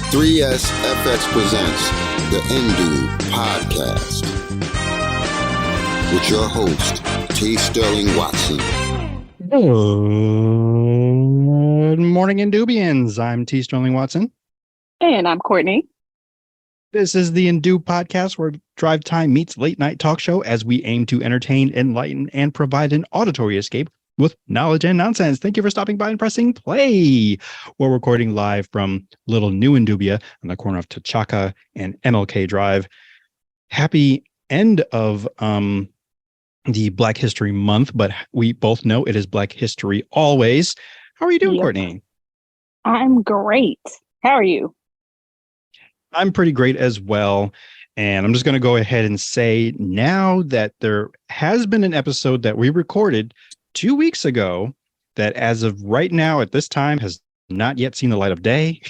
3SFX presents the Indoob podcast with your host, T. Sterling Watson. Good morning, Indoobians. I'm T. Sterling Watson. And I'm Kortney. This is the Indoob podcast, where drive time meets late night talk show as we aim to entertain, enlighten, and provide an auditory escape with knowledge and nonsense. Thank you for stopping by and pressing play. We're recording live from Little New Indubia on the corner of T'Chaka and MLK Drive. Happy end of the Black History Month, but we both know it is Black History always. How are you doing, Kortney? I'm great. How are you? I'm pretty great as well. And I'm just going to go ahead and say now that there has been an episode that we recorded 2 weeks ago that as of right now at this time has not yet seen the light of day.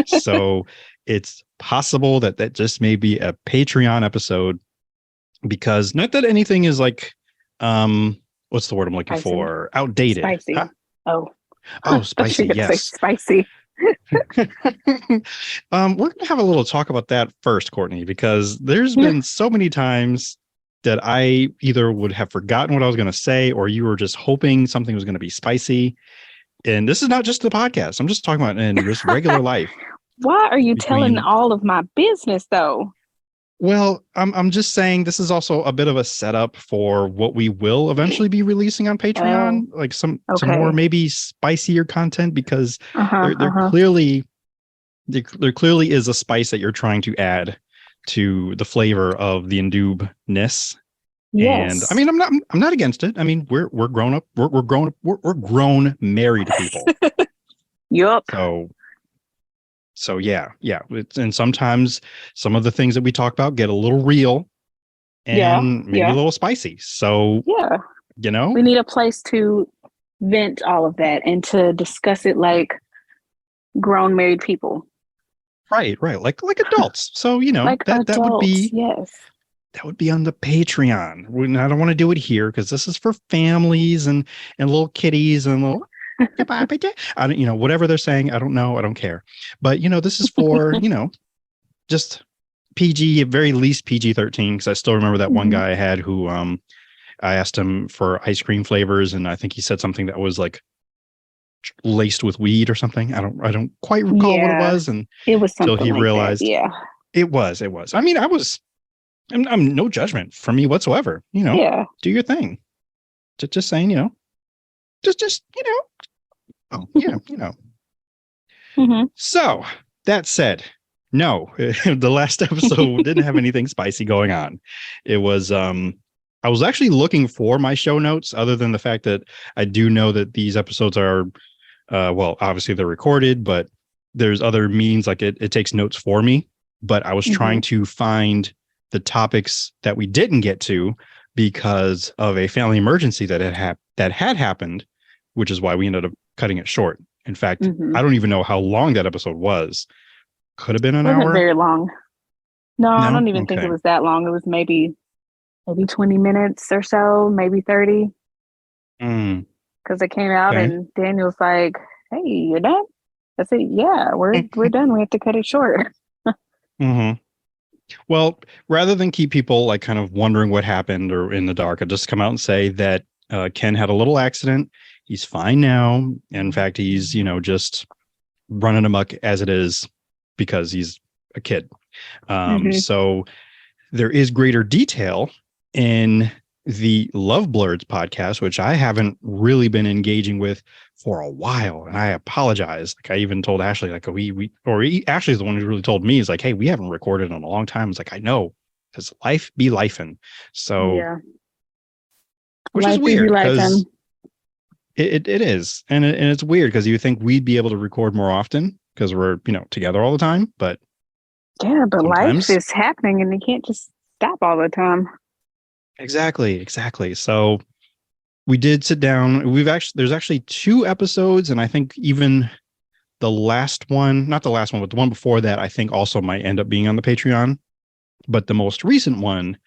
So it's possible that that just may be a Patreon episode, because not that anything is like, what's the word I'm looking for? Outdated. Spicy. Huh? Oh, spicy. Yes. Spicy. We're going to have a little talk about that first, Kortney, because there's been so many times that I either would have forgotten what I was going to say, or you were just hoping something was going to be spicy. And this is not just the podcast. I'm just talking about in just regular life. Why are you telling all of my business, though? Well, I'm just saying this is also a bit of a setup for what we will eventually be releasing on Patreon, like some more maybe spicier content, because there clearly is a spice that you're trying to add to the flavor of the Indoob-ness. Yes. And I mean, I'm not against it. I mean, we're grown up, we're grown married people. Yup. So yeah. And sometimes some of the things that we talk about get a little real and maybe a little spicy. So we need a place to vent all of that and to discuss it like grown married people. Right. Like adults. So, like that would be, yes. That would be on the Patreon. I don't want to do it here because this is for families and little kitties and little, I don't, whatever they're saying. I don't know. I don't care. But, this is for, just PG, at very least PG-13. Because I still remember that one guy I had who I asked him for ice cream flavors. And I think he said something that was like laced with weed or something. I don't quite recall what it was. And it was something until he like realized. That. Yeah. It was. I mean, I'm no judgment from me whatsoever. Do your thing. Just saying, just oh yeah, So that said, no, the last episode didn't have anything spicy going on. It was I was actually looking for my show notes, other than the fact that I do know that these episodes are well, obviously they're recorded, but there's other means, like it takes notes for me. But I was trying to find the topics that we didn't get to because of a family emergency that had happened, which is why we ended up cutting it short. In fact, I don't even know how long that episode was. Could have been an hour. It wasn't very long. No, I don't even think it was that long. It was maybe 20 minutes or so, maybe 30. Because it came out and Daniel's like, "Hey, you're done?" I said, "Yeah, we're done. We have to cut it short." Well, rather than keep people like kind of wondering what happened or in the dark, I'll just come out and say that Ken had a little accident. He's fine now. In fact, he's, just running amok as it is because he's a kid. So there is greater detail in the Love Blurs podcast, which I haven't really been engaging with for a while. And I apologize. Like I even told Ashley, like Ashley's the one who really told me, is like, "Hey, we haven't recorded in a long time." It's like, I know, because life be lifing. So, which life is weird because it is. And it's weird because you think we'd be able to record more often because we're, together all the time. But life is happening and you can't just stop all the time. Exactly. So we did sit down. There's actually 2 episodes, and I think even the last one, not the last one, but the one before that, I think also might end up being on the Patreon. But the most recent one,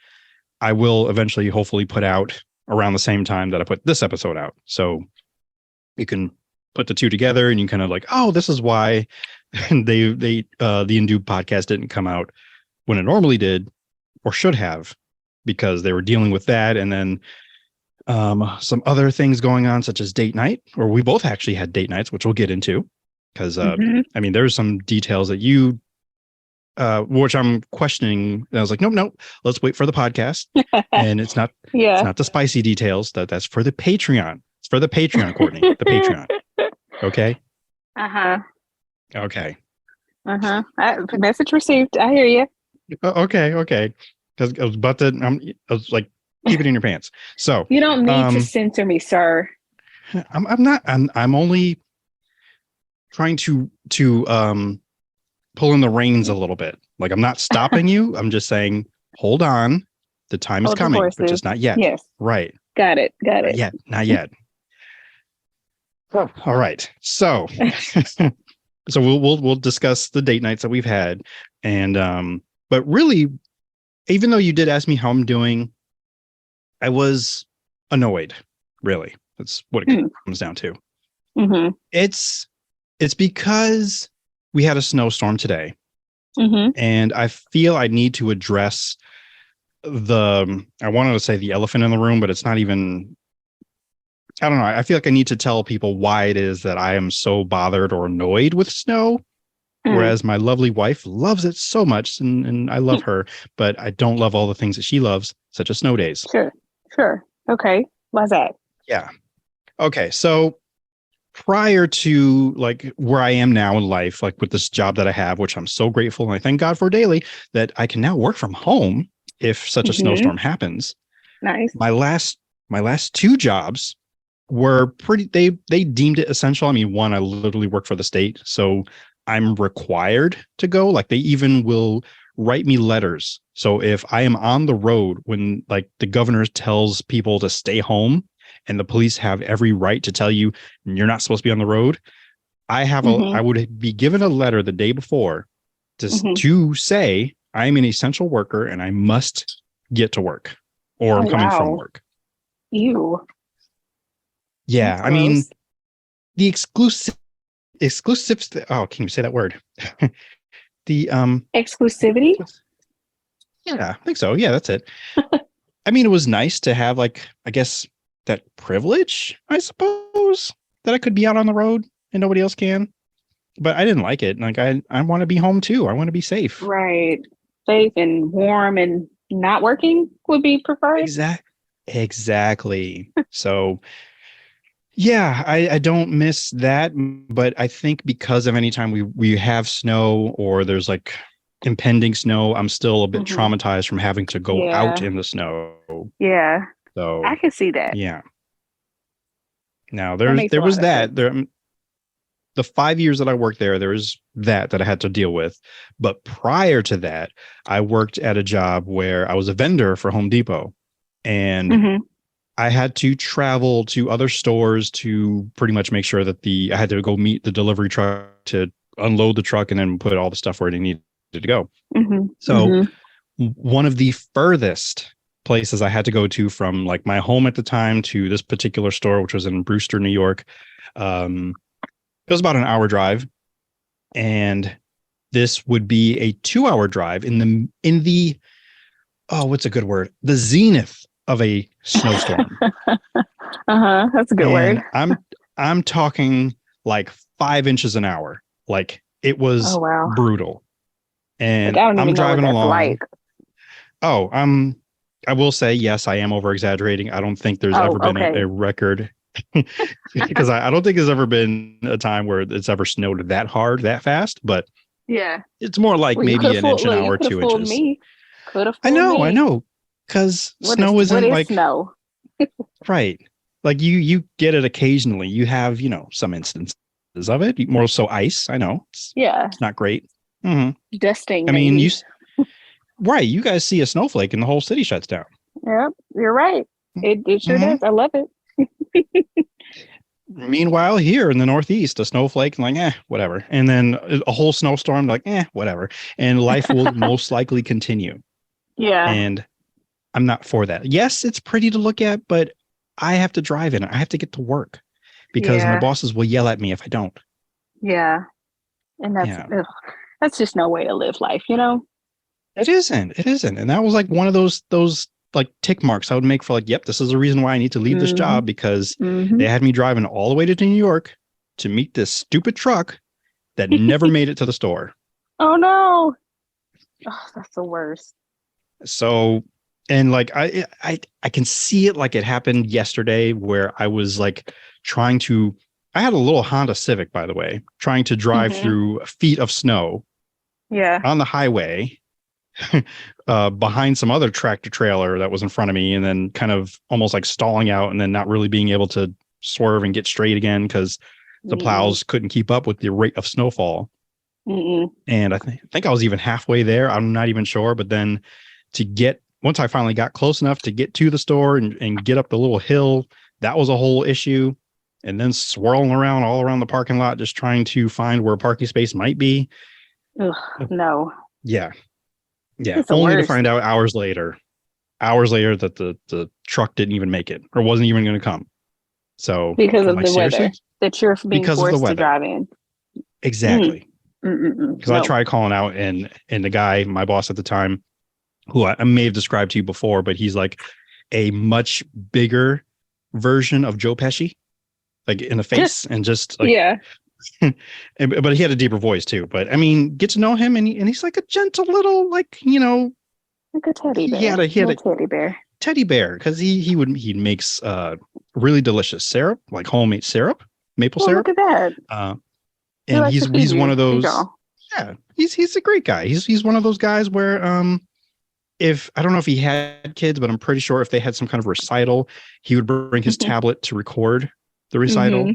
I will eventually hopefully put out around the same time that I put this episode out. So you can put the two together and you kind of like, oh, this is why the indoob podcast didn't come out when it normally did, or should have, because they were dealing with that, and then some other things going on, such as date night, or we both actually had date nights, which we'll get into, because I mean, there's some details that you which I'm questioning. And I was like, nope, let's wait for the podcast. And it's not the spicy details. That's for the Patreon. It's for the Patreon, Kortney. The Patreon. Okay. Okay. Message received. I hear you. Okay. Because I was about to. I was like, keep it in your pants. So you don't need to censor me, sir. I'm not. I'm only trying to pull in the reins a little bit. Like, I'm not stopping you. I'm just saying, hold on. The time is coming, but just not yet. Yes. Right. Got it. Not yet. All right. So, so we'll discuss the date nights that we've had. And, but really, even though you did ask me how I'm doing, I was annoyed. Really. That's what it comes down to. It's because we had a snowstorm today, and I feel I need to address I wanted to say the elephant in the room, but it's not even, I don't know. I feel like I need to tell people why it is that I am so bothered or annoyed with snow, whereas my lovely wife loves it so much, and I love her, but I don't love all the things that she loves, such as snow days. Sure. Okay. Why's that? Yeah. Okay. So prior to like where I am now in life, like with this job that I have, which I'm so grateful and I thank God for daily, that I can now work from home if such a snowstorm happens. Nice. My last two jobs were pretty, they deemed it essential. I mean, one, I literally work for the state, so I'm required to go. Like, they even will write me letters. So if I am on the road when like the governor tells people to stay home, and the police have every right to tell you you're not supposed to be on the road, I would be given a letter the day before to say I'm an essential worker and I must get to work, or I'm coming from work. Ew. Yeah. I mean, the exclusive, oh, can you say that word? The exclusivity? Yeah, I think so. Yeah, that's it. I mean, it was nice to have, like, I guess, that privilege, I suppose, that I could be out on the road and nobody else can. But I didn't like it. Like, I want to be home too. I want to be safe. Right. Safe and warm, and not working would be preferred. Exactly. So yeah, I don't miss that. But I think because of any time we have snow or there's like impending snow, I'm still a bit traumatized from having to go out in the snow. Yeah. So I can see that. Yeah. Now there was that. The 5 years that I worked there was that I had to deal with. But prior to that, I worked at a job where I was a vendor for Home Depot, and I had to travel to other stores to pretty much make sure that I had to go meet the delivery truck to unload the truck and then put all the stuff where it needed to go. So one of the furthest places I had to go to from like my home at the time to this particular store, which was in Brewster, New York, it was about an hour drive, and this would be a 2-hour drive in the what's a good word? The zenith of a snowstorm. That's a good word. I'm talking like 5 inches an hour. Like, it was brutal. And like, I'm driving along. Like. I will say, yes, I am over exaggerating. I don't think there's ever been a record because I don't think there's ever been a time where it's ever snowed that hard, that fast. But yeah, it's more like maybe an inch an hour, 2 inches. I know. Because snow isn't like snow. Right. Like you get it occasionally. You have, some instances of it. More so ice. I know. It's not great. Dusting. I mean, right. You guys see a snowflake and the whole city shuts down. Yep, you're right. It sure does. I love it. Meanwhile, here in the Northeast, a snowflake, like, whatever. And then a whole snowstorm, like, whatever. And life will most likely continue. Yeah. And I'm not for that. Yes, it's pretty to look at, but I have to drive in it. I have to get to work because my bosses will yell at me if I don't. Yeah. And that's just no way to live life, you know? It isn't. And that was like one of those like tick marks I would make for like, yep, this is the reason why I need to leave this job, because they had me driving all the way to New York to meet this stupid truck that never made it to the store. Oh no. Oh, that's the worst. So, and like I can see it like it happened yesterday, where I was like I had a little Honda Civic, by the way, trying to drive through feet of snow on the highway behind some other tractor trailer that was in front of me, and then kind of almost like stalling out and then not really being able to swerve and get straight again because the plows couldn't keep up with the rate of snowfall. And I think I was even halfway there. I'm not even sure. But then once I finally got close enough to get to the store and get up the little hill, that was a whole issue. And then swirling around all around the parking lot, just trying to find where a parking space might be. Ugh, no. Yeah. Only to find out hours later that the truck didn't even make it or wasn't even going to come. So because of the weather that you're being forced to drive in. Exactly. Because I tried calling out, and the guy, my boss at the time, who I may have described to you before, but he's like a much bigger version of Joe Pesci, like in the face and just like, but he had a deeper voice too. But I mean, get to know him, and he's like a gentle little, like, you know, like a teddy bear. He had a teddy bear because he makes really delicious syrup, like homemade syrup, maple syrup. Look at that. And he's one of those. Yeah, he's a great guy. He's one of those guys where if I don't know if he had kids, but I'm pretty sure if they had some kind of recital, he would bring his tablet to record the recital.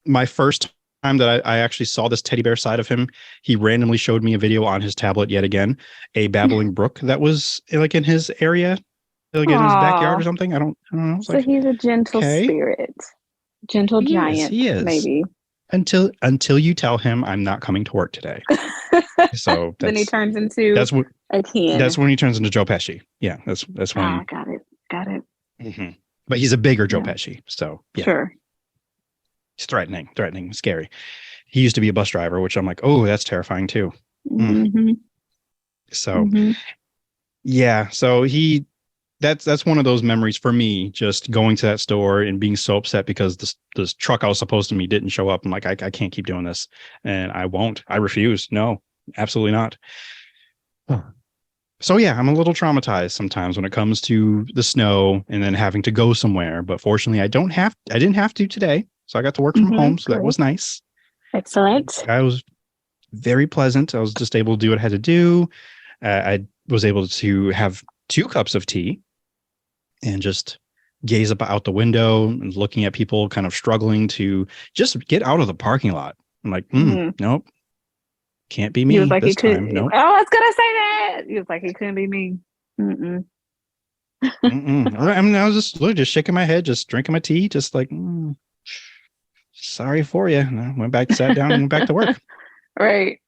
My first time that I actually saw this teddy bear side of him, he randomly showed me a video on his tablet yet again, a babbling brook that was like in his area, like in his backyard or something. I don't know. So like, he's a gentle spirit. Gentle giant, he is. Maybe. Until you tell him I'm not coming to work today. So then he turns into a 10. That's when he turns into Joe Pesci. Yeah, that's when. Got it. But he's a bigger Joe Pesci. So yeah. Sure. He's threatening, scary. He used to be a bus driver, which I'm like, oh, that's terrifying too. So yeah, so that's one of those memories for me, just going to that store and being so upset because this truck I was supposed to meet didn't show up. I'm like, I can't keep doing this, and I won't. I refuse. No, absolutely not. So yeah, I'm a little traumatized sometimes when it comes to the snow and then having to go somewhere. But fortunately, I didn't have to today, so I got to work from home. So that was nice. Excellent. I was very pleasant. I was just able to do what I had to do. I was able to have 2 cups of tea and just gaze up out the window and looking at people kind of struggling to just get out of the parking lot. I'm like, nope, can't be me this time. Nope. Oh, I was gonna say that. He was like, it couldn't be me. I mean, I was just shaking my head, just drinking my tea, just like, sorry for you. And I went back, sat down, and went back to work. Right.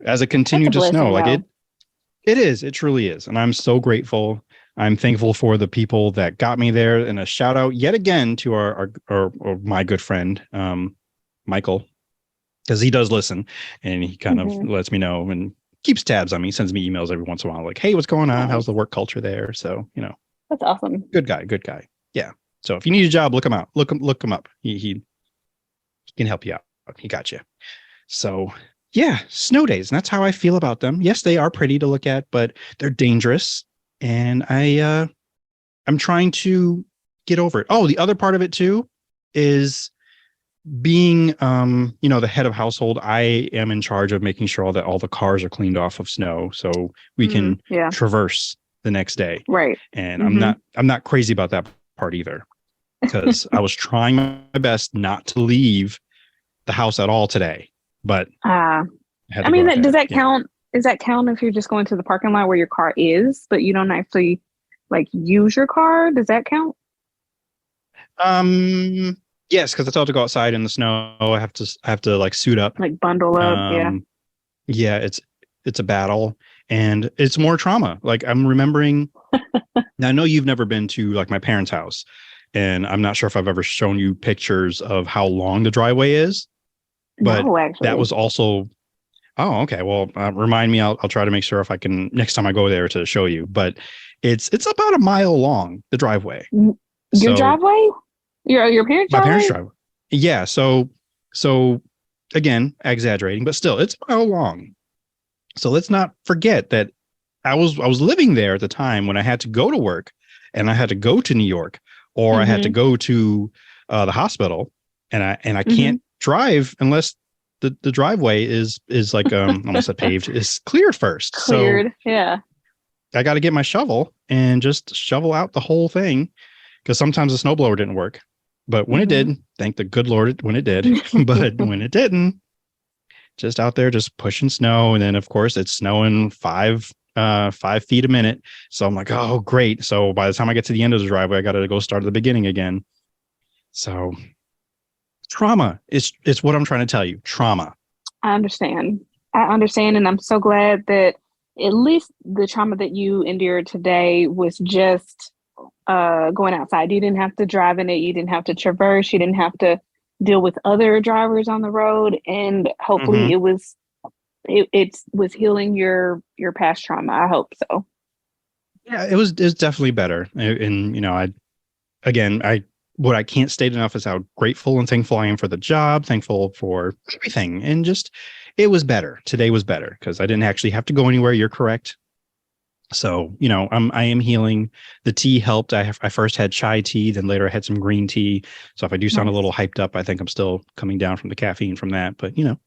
As it continued to snow, like it is. It truly is. And I'm so grateful. I'm thankful for the people that got me there. And a shout out yet again to our my good friend, Michael, because he does listen and he kind of lets me know and keeps tabs on me, sends me emails every once in a while, like, hey, what's going on? How's the work culture there? So, you know, that's awesome. Good guy. Yeah. So if you need a job, look him out. Look him up. He can help you out. He got you. So yeah, snow days. And that's how I feel about them. Yes, they are pretty to look at, but they're dangerous. And I'm trying to get over it. Oh, the other part of it too is being, the head of household. I am in charge of making sure that all the cars are cleaned off of snow so we can traverse the next day. Right. And I'm not crazy about that part either, because I was trying my best not to leave the house at all today. But does that count? Does that count if you're just going to the parking lot where your car is, but you don't actually like use your car? Does that count? Yes, because I still have to go outside in the snow. I have to like suit up, like bundle up. Yeah, it's a battle, and it's more trauma. Like I'm remembering. Now I know you've never been to like my parents' house, And I'm not sure if I've ever shown you pictures of how long the driveway is, but no, actually. that was also, oh, okay. Well, remind me, I'll try to make sure if I can next time I go there to show you, but it's about a mile long, the driveway. Your driveway? Your parents' my driveway? parents' driveway. Yeah. So again, exaggerating, but still it's a mile long. So let's not forget that I was living there at the time when I had to go to work and I had to go to New York or I had to go to the hospital and I can't drive unless the driveway is like almost said paved, is cleared first. Cleared, so yeah. I got to get my shovel and just shovel out the whole thing because sometimes the snowblower didn't work. But when it did, thank the good Lord when it did. But when it didn't, just out there just pushing snow. And then of course it's snowing 5 feet a minute. So I'm like, oh great. So by the time I get to the end of the driveway, I got to go start at the beginning again. So trauma is what I'm trying to tell you. Trauma. I understand. And I'm so glad that at least the trauma that you endured today was just going outside. You didn't have to drive in it. You didn't have to traverse. You didn't have to deal with other drivers on the road. And hopefully it was healing your past trauma. I hope so. Yeah, it was definitely better. And you know, what I can't state enough is how grateful and thankful I am for the job, thankful for everything. And just, it was better. Today was better because I didn't actually have to go anywhere. You're correct. So, you know, I am healing. The tea helped. I first had chai tea, then later I had some green tea. So if I do sound a little hyped up, I think I'm still coming down from the caffeine from that. But, you know,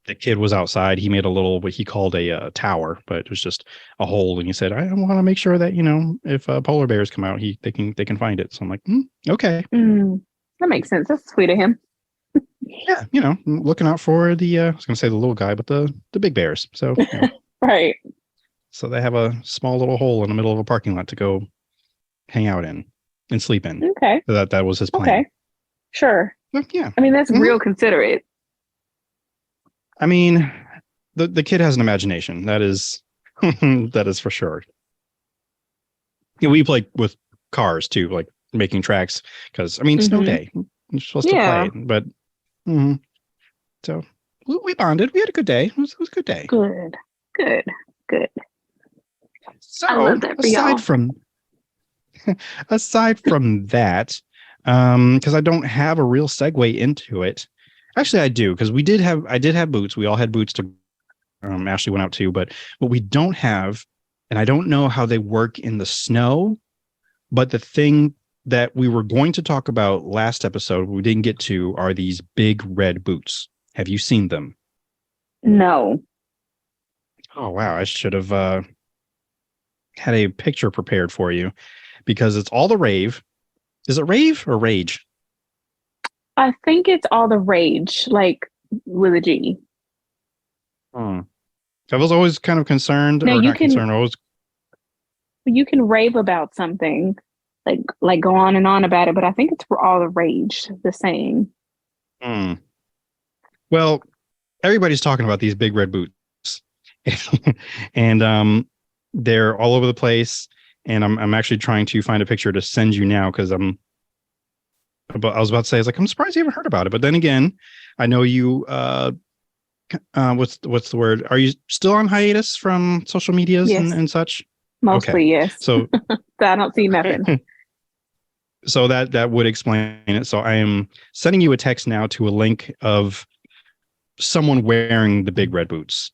the kid was outside. He made a little, what he called a tower, but it was just a hole. And he said, I want to make sure that, you know, if polar bears come out, they can find it. So I'm like, okay. That makes sense. That's sweet of him. Yeah, you know, looking out for the I was gonna say the little guy, but the big bears. So you know. Right. So they have a small little hole in the middle of a parking lot to go hang out in and sleep in. Okay. So that was his plan. Okay. Sure. But, yeah. I mean, that's real considerate. I mean, the kid has an imagination. That is that is for sure. Yeah, we play with cars too, like making tracks because I mean snow day. You're supposed to play, but so we bonded. We had a good day. It was a good day. Good. So I love that for y'all. aside from that, because I don't have a real segue into it. Actually, I do because I did have boots. We all had boots to. Ashley went out too, but what we don't have, and I don't know how they work in the snow, but the thing that we were going to talk about last episode, we didn't get to, are these big red boots. Have you seen them? No. Oh, wow. I should have had a picture prepared for you because it's all the rave. Is it rave or rage? I think it's all the rage, like with a G. I was always kind of concerned, or not concerned. You can rave about something. Like go on and on about it, but I think it's for all the rage, the saying. Well, everybody's talking about these big red boots, and they're all over the place. And I'm actually trying to find a picture to send you now because I was about to say, I'm surprised you haven't heard about it. But then again, I know you. What's the word? Are you still on hiatus from social medias and such? Mostly, yes. So I don't see nothing. So that would explain it. So I am sending you a text now to a link of someone wearing the big red boots.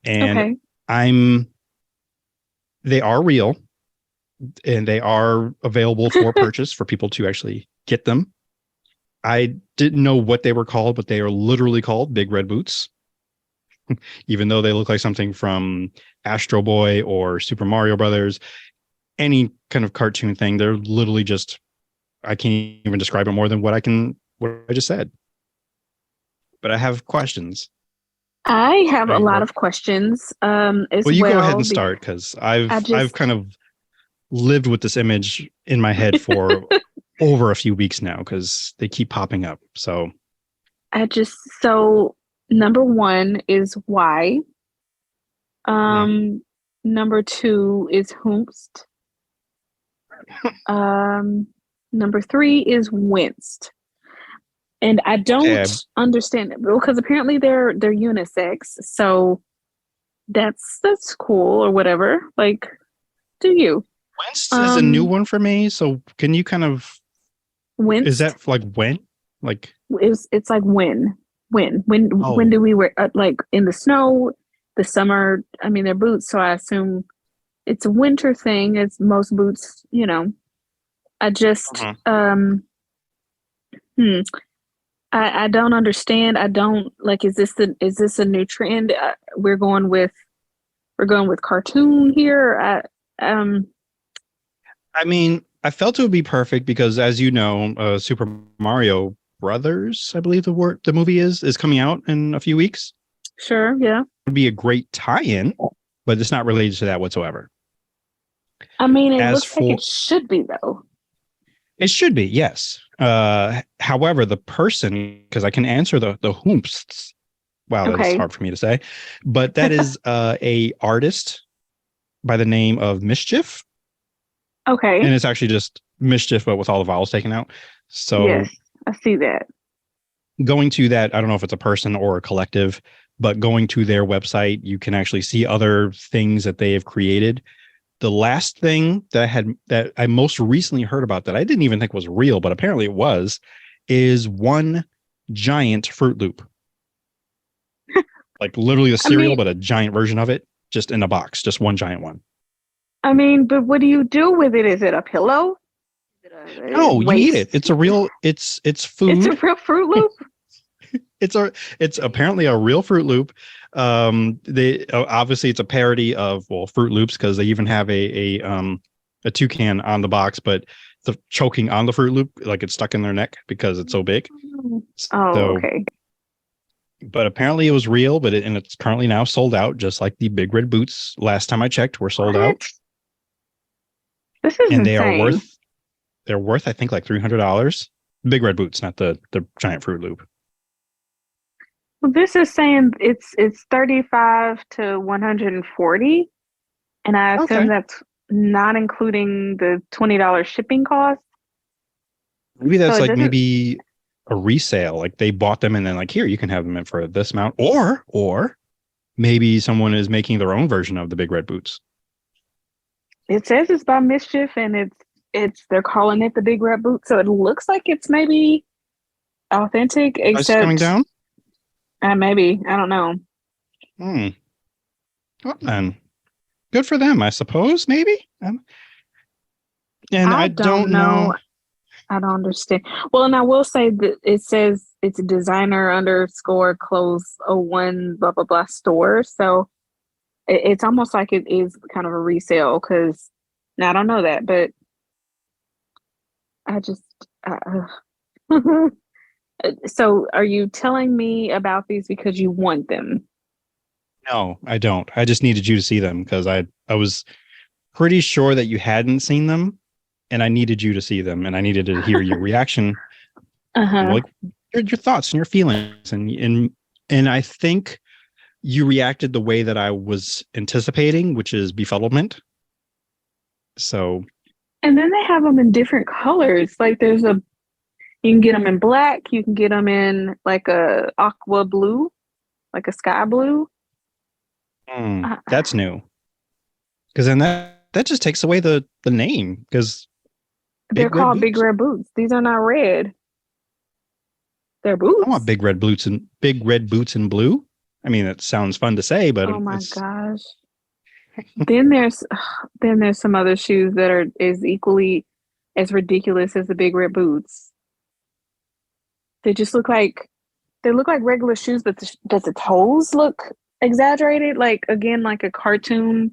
And they are real and they are available for purchase for people to actually get them. I didn't know what they were called, but they are literally called big red boots. Even though they look like something from Astro Boy or Super Mario Brothers, any kind of cartoon thing, they're literally just, I can't even describe it more than what I just said. But I have questions. I have a lot of questions. Well, you go ahead and start because I've kind of lived with this image in my head for over a few weeks now because they keep popping up. So number one is why. Number two is whomst. Number 3 is winced. And I don't understand it because apparently they're unisex. So that's cool or whatever. Like, do you? Winced is a new one for me. So can you kind of winced? Is that like when? Like it's like when do we wear like in the snow, the summer? I mean, they're boots, so I assume it's a winter thing. It's most boots, you know. I just I don't understand. I don't like. Is this a new trend? We're going with cartoon here. I mean, I felt it would be perfect because, as you know, Super Mario Brothers, I believe the movie is coming out in a few weeks. Sure, yeah. It would be a great tie-in, but it's not related to that whatsoever. I mean, it looks like it should be, though. It should be, yes. However, the person, because I can answer the whomps. Wow, that's hard for me to say. But that is a artist by the name of Mischief. Okay. And it's actually just Mischief, but with all the vowels taken out. So yes, I see that. Going to that, I don't know if it's a person or a collective, but going to their website, you can actually see other things that they have created. The last thing that I most recently heard about that I didn't even think was real, but apparently it was, is one giant Fruit Loop. Like literally the cereal, but a giant version of it, just in a box, just one giant one. I mean, but what do you do with it? Is it a pillow? No, you eat it. It's a real. It's food. It's a real Fruit Loop. It's apparently a real Fruit Loop. They obviously it's a parody of Fruit Loops because they even have a toucan on the box, but the choking on the Fruit Loop like it's stuck in their neck because it's so big. Okay. But apparently it was real, but it's currently now sold out, just like the Big Red Boots. Last time I checked, were sold out. This is and insane. They're worth I think like $300. Big Red Boots, not the giant Fruit Loop. Well, this is saying it's 35 to 140, and I assume that's not including the $20 shipping cost. Maybe that's so maybe a resale. Like they bought them and then like here you can have them in for this amount, or maybe someone is making their own version of the Big Red Boots. It says it's by Mischief, and they're calling it the Big Red Boot, so it looks like it's maybe authentic. Except price coming down. Maybe I don't know. Well, then, good for them, I suppose. Maybe. And I don't know. I don't understand. Well, and I will say that it says it's a designer_clothes01 blah blah blah store. So it's almost like it is kind of a resale because now I don't know that, but I just. So are you telling me about these because you want them? No, I don't. I just needed you to see them because I was pretty sure that you hadn't seen them, and I needed you to see them, and I needed to hear your reaction, like your thoughts and your feelings, and I think you reacted the way that I was anticipating, which is befuddlement. So, and then they have them in different colors. Like you can get them in black. You can get them in like a aqua blue, like a sky blue. That's new. Because then that just takes away the name. Because they're called Big Red Boots. These are not red. They're boots. I want Big Red Boots and blue. I mean, that sounds fun to say, but oh my gosh. Then there's some other shoes that is equally as ridiculous as the Big Red Boots. They just look like regular shoes, but does the toes look exaggerated? Like again, like a cartoon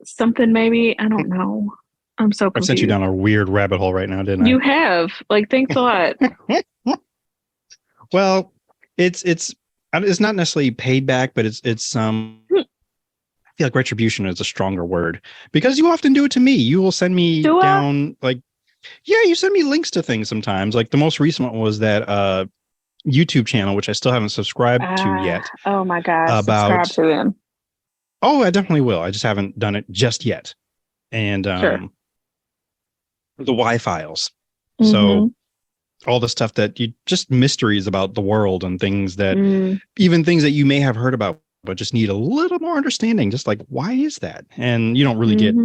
something maybe. I don't know. I'm so confused. I sent you down a weird rabbit hole right now, didn't I? You have. Like, thanks a lot. Well, it's not necessarily paid back, but it's I feel like retribution is a stronger word because you often do it to me. You will send me down like. Yeah, you send me links to things sometimes. Like the most recent one was that YouTube channel, which I still haven't subscribed to yet. Oh my gosh, subscribe to them. Oh, I definitely will. I just haven't done it just yet. And sure. the Y files. Mm-hmm. So all the stuff that you just mysteries about the world and things that even things that you may have heard about, but just need a little more understanding. Just like, why is that? And you don't really get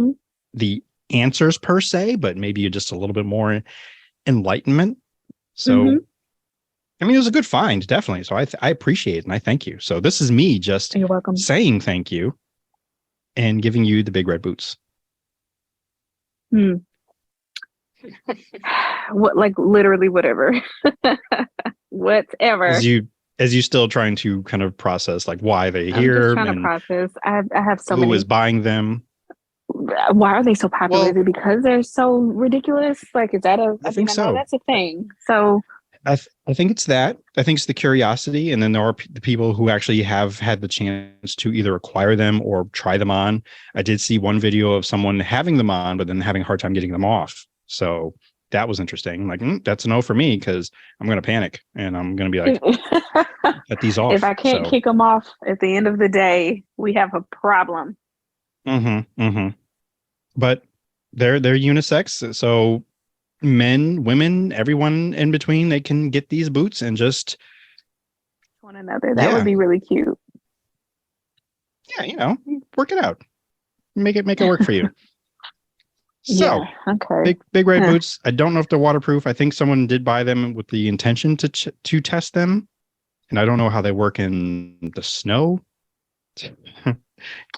the answers per se, but maybe just a little bit more enlightenment. So, I mean, it was a good find, definitely. So I appreciate it and I thank you. So this is me just You're welcome. saying thank you and giving you the big red boots. What, like literally whatever. Whatever. As you still trying to kind of process like why they're here. I'm just trying to process. I have so many. Who is buying them? Why are they so popular? Is it because they're so ridiculous? Like, is that I think so. That's a thing. So I think it's that. I think it's the curiosity. And then there are the people who actually have had the chance to either acquire them or try them on. I did see one video of someone having them on, but then having a hard time getting them off. So that was interesting. Like, that's a no for me because I'm going to panic and I'm going to be like, get these off. If I can't kick them off at the end of the day, we have a problem. But they're unisex. So men, women, everyone in between, they can get these boots and just one another. That would be really cute. Yeah, work it out. Make it work for you. So, okay. Big red boots. I don't know if they're waterproof. I think someone did buy them with the intention to test them, and I don't know how they work in the snow.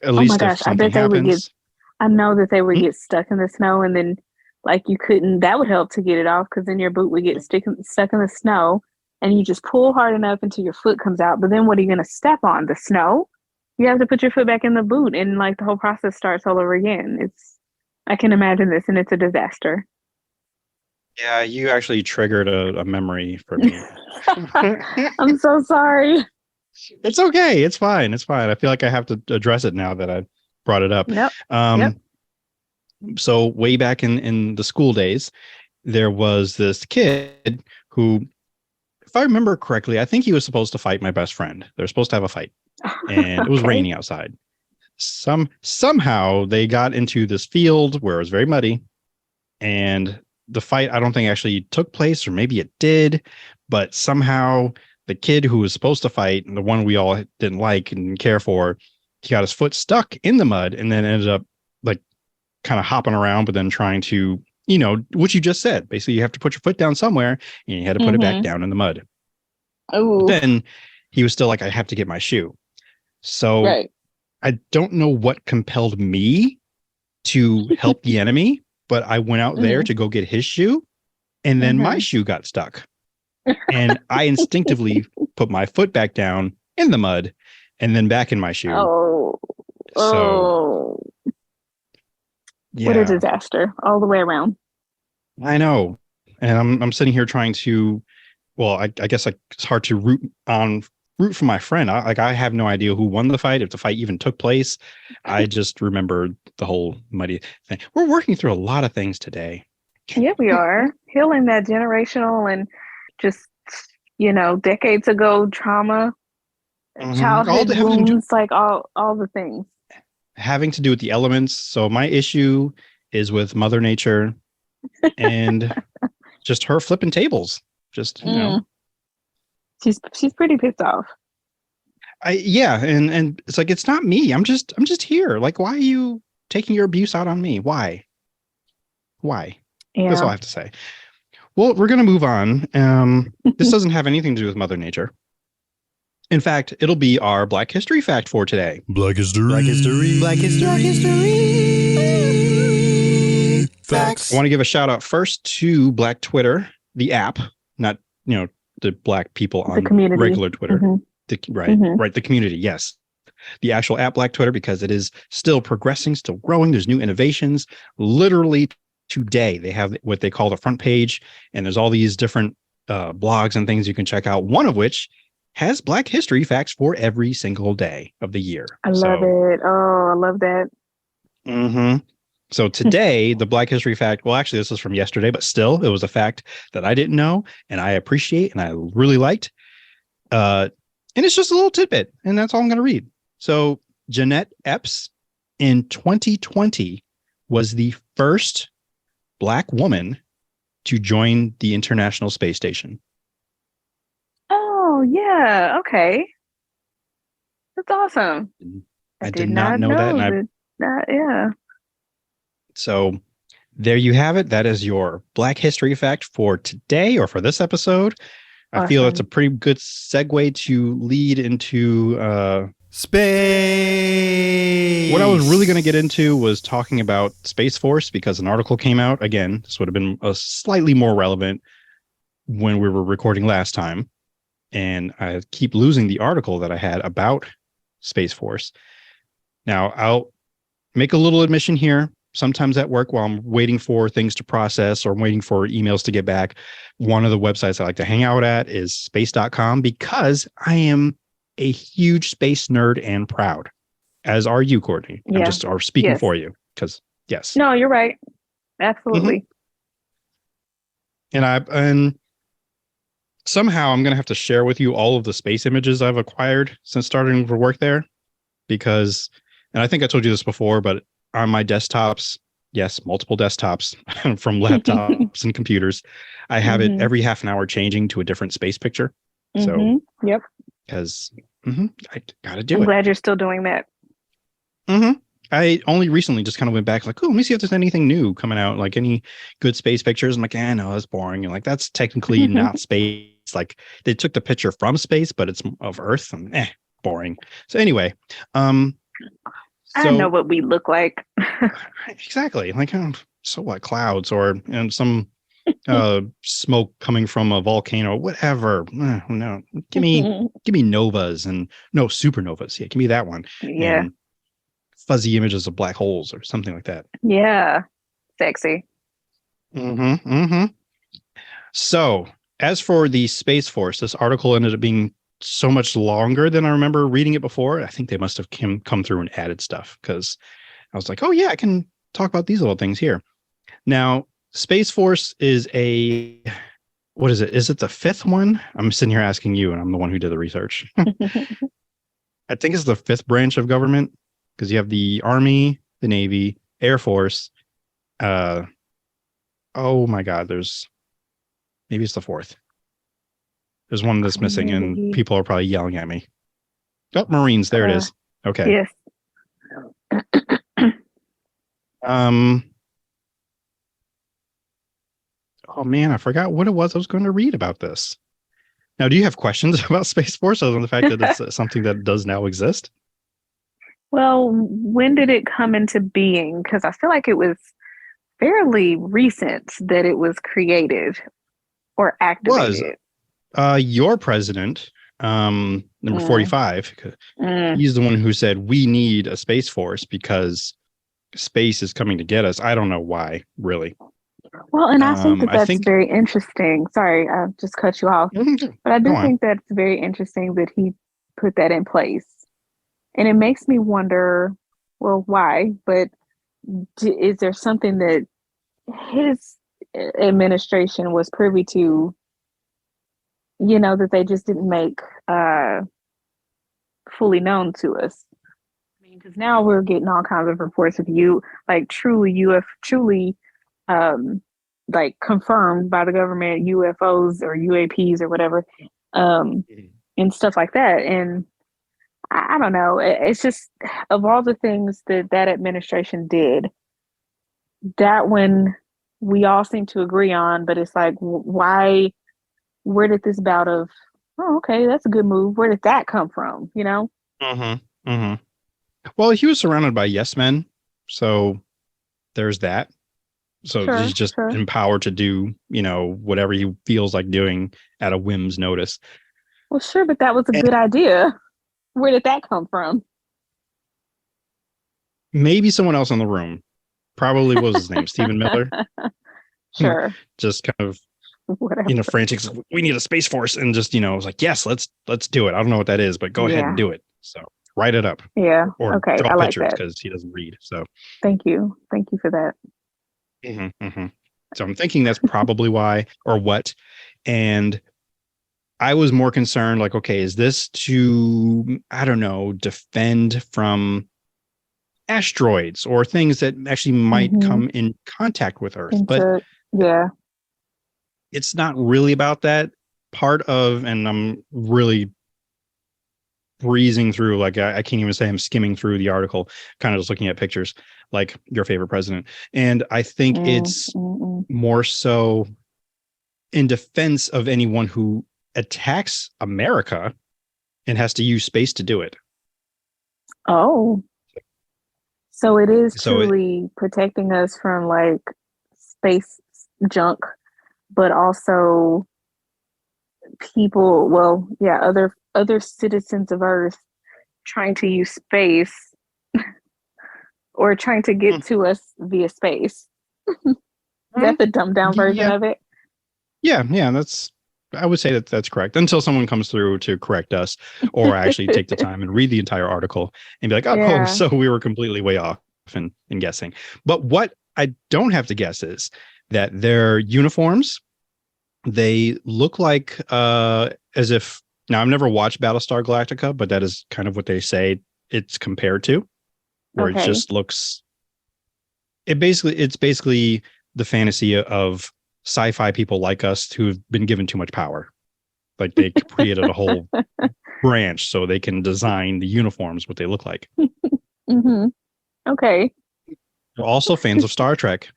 At least, my gosh, I bet they would get. I know that they would get stuck in the snow, and then like you couldn't. That would help to get it off because then your boot would get stuck in the snow, and you just pull hard enough until your foot comes out. But then, what are you going to step on? The snow? You have to put your foot back in the boot, and like the whole process starts all over again. I can imagine this, and it's a disaster. Yeah, you actually triggered a memory for me. I'm so sorry. It's okay. It's fine. It's fine. I feel like I have to address it now that I brought it up. Yep. So way back in the school days, there was this kid who, if I remember correctly, I think he was supposed to fight my best friend. They're supposed to have a fight, and it was raining outside. Somehow they got into this field where it was very muddy, and the fight I don't think actually took place, or maybe it did, but somehow the kid who was supposed to fight, and the one we all didn't like and didn't care for, he got his foot stuck in the mud and then ended up like kind of hopping around, but then trying to, what you just said, basically you have to put your foot down somewhere and you had to put it back down in the mud. Oh, then he was still like, I have to get my shoe. So I don't know what compelled me to help the enemy, but I went out there to go get his shoe, and then my shoe got stuck. And I instinctively put my foot back down in the mud and then back in my shoe. So, yeah. What a disaster all the way around. I know. And I'm sitting here trying to, I guess it's hard to root for my friend. I have no idea who won the fight, if the fight even took place. I just remember the whole muddy thing. We're working through a lot of things today. Yeah, we are. Healing that generational and just, decades ago trauma, childhood wounds, like all the things. Having to do with the elements. So my issue is with Mother Nature and just her flipping tables. Just, She's pretty pissed off. And it's like, it's not me. I'm just here. Like, why are you taking your abuse out on me? Why? Yeah. That's all I have to say. Well, we're going to move on. This doesn't have anything to do with Mother Nature. In fact, it'll be our Black History fact for today. Black History facts. I want to give a shout out first to Black Twitter, the app, not, the Black people on regular Twitter. The community. Yes. The actual app Black Twitter, because it is still progressing, still growing. There's new innovations. Literally today, they have what they call the front page, and there's all these different blogs and things you can check out, one of which has Black History facts for every single day of the year. I love it. Oh, I love that. So today, the Black History fact, well, actually, this was from yesterday, but still, it was a fact that I didn't know, and I appreciate, and I really liked. And it's just a little tidbit, and that's all I'm going to read. So Jeanette Epps in 2020 was the first Black woman to join the International Space Station. Oh, yeah. Okay. That's awesome. I did not know that. Yeah. So there you have it. That is your Black History fact for today, or for this episode. I feel that's a pretty good segue to lead into space. What I was really going to get into was talking about Space Force, because an article came out. Again, this would have been a slightly more relevant when we were recording last time. And I keep losing the article that I had about Space Force. Now, I'll make a little admission here. Sometimes at work, while I'm waiting for things to process or I'm waiting for emails to get back, one of the websites I like to hang out at is space.com, because I am a huge space nerd and proud, as are you, Kortney. Yeah. I'm just speaking for you, because yes. No, you're right. Absolutely. Mm-hmm. And somehow I'm going to have to share with you all of the space images I've acquired since starting to work there, because, and I think I told you this before, but on my desktops, yes, multiple desktops from laptops and computers, I have it every half an hour changing to a different space picture. So, yep. Because I got to do it. I'm glad you're still doing that. I only recently just kind of went back like, oh, let me see if there's anything new coming out, like any good space pictures. I'm like, no, that's boring. And like, that's technically not space. Like, they took the picture from space, but it's of Earth, and boring. So anyway, I know what we look like. Exactly. Like, so what, clouds and some smoke coming from a volcano, whatever. No, give me novas, and no, supernovas. Yeah, give me that one. Yeah. And fuzzy images of black holes or something like that. Yeah. Sexy. So as for the Space Force, this article ended up being so much longer than I remember reading it before. I think they must have come through and added stuff, because I was like, oh yeah, I can talk about these little things here. Now, Space Force is what is it? Is it the fifth one? I'm sitting here asking you, and I'm the one who did the research. I think it's the fifth branch of government, because you have the Army, the Navy, Air Force. Oh my God, maybe it's the fourth. There's one that's missing, and people are probably yelling at me. Oh, Marines. There it is. Okay. Yes. Oh man, I forgot what it was I was going to read about this. Now, do you have questions about Space Force, other than the fact that it's something that does now exist? Well, when did it come into being? Because I feel like it was fairly recent that it was created or activated. Your president, number 45, he's the one who said we need a Space Force because space is coming to get us. I don't know why, really. Well, and I think that's very interesting. Sorry, I just cut you off. But I do think that's very interesting that he put that in place. And it makes me wonder, well, why? But is there something that his administration was privy to, that they just didn't make fully known to us? I mean, because now we're getting all kinds of reports of truly like confirmed by the government UFOs or UAPs or whatever, and stuff like that. And I don't know. It's just, of all the things that administration did, that one we all seem to agree on, but it's like, why? Where did this bout of, oh, okay, that's a good move, where did that come from? Well, he was surrounded by yes men, so there's that. So he's just empowered to do, whatever he feels like doing at a whim's notice. Well, sure, but that was a good idea. Where did that come from? Maybe someone else in the room. Probably, what was his name? Stephen Miller? Sure. Just kind of, frantic. We need a Space Force. And just, was like, yes, let's do it. I don't know what that is, but go ahead and do it. So write it up. Yeah. Or okay. draw I like pictures, that, because he doesn't read. So thank you for that. So I'm thinking that's probably why, or what. And I was more concerned, like, okay, is this to, I don't know, defend from asteroids or things that actually might come in contact with Earth. But yeah, it's not really about that part of, and I'm really breezing through, like I can't even say I'm skimming through the article, kind of just looking at pictures like your favorite president. And I think it's more so in defense of anyone who attacks America and has to use space to do it. Oh, so it is truly protecting us from like space junk, but also people, well, yeah, other citizens of Earth trying to use space or trying to get to us via space. That's the dumbed down version of it. Yeah, I would say that's correct, until someone comes through to correct us or actually take the time and read the entire article and be like, oh, so we were completely way off in guessing. But what I don't have to guess is that their uniforms, they look like as if, now I've never watched Battlestar Galactica, but that is kind of what they say it's compared to, where it just looks, it's basically the fantasy of sci-fi people like us who've been given too much power. Like they created a whole branch so they can design the uniforms what they look like. Okay. They're also fans of Star Trek,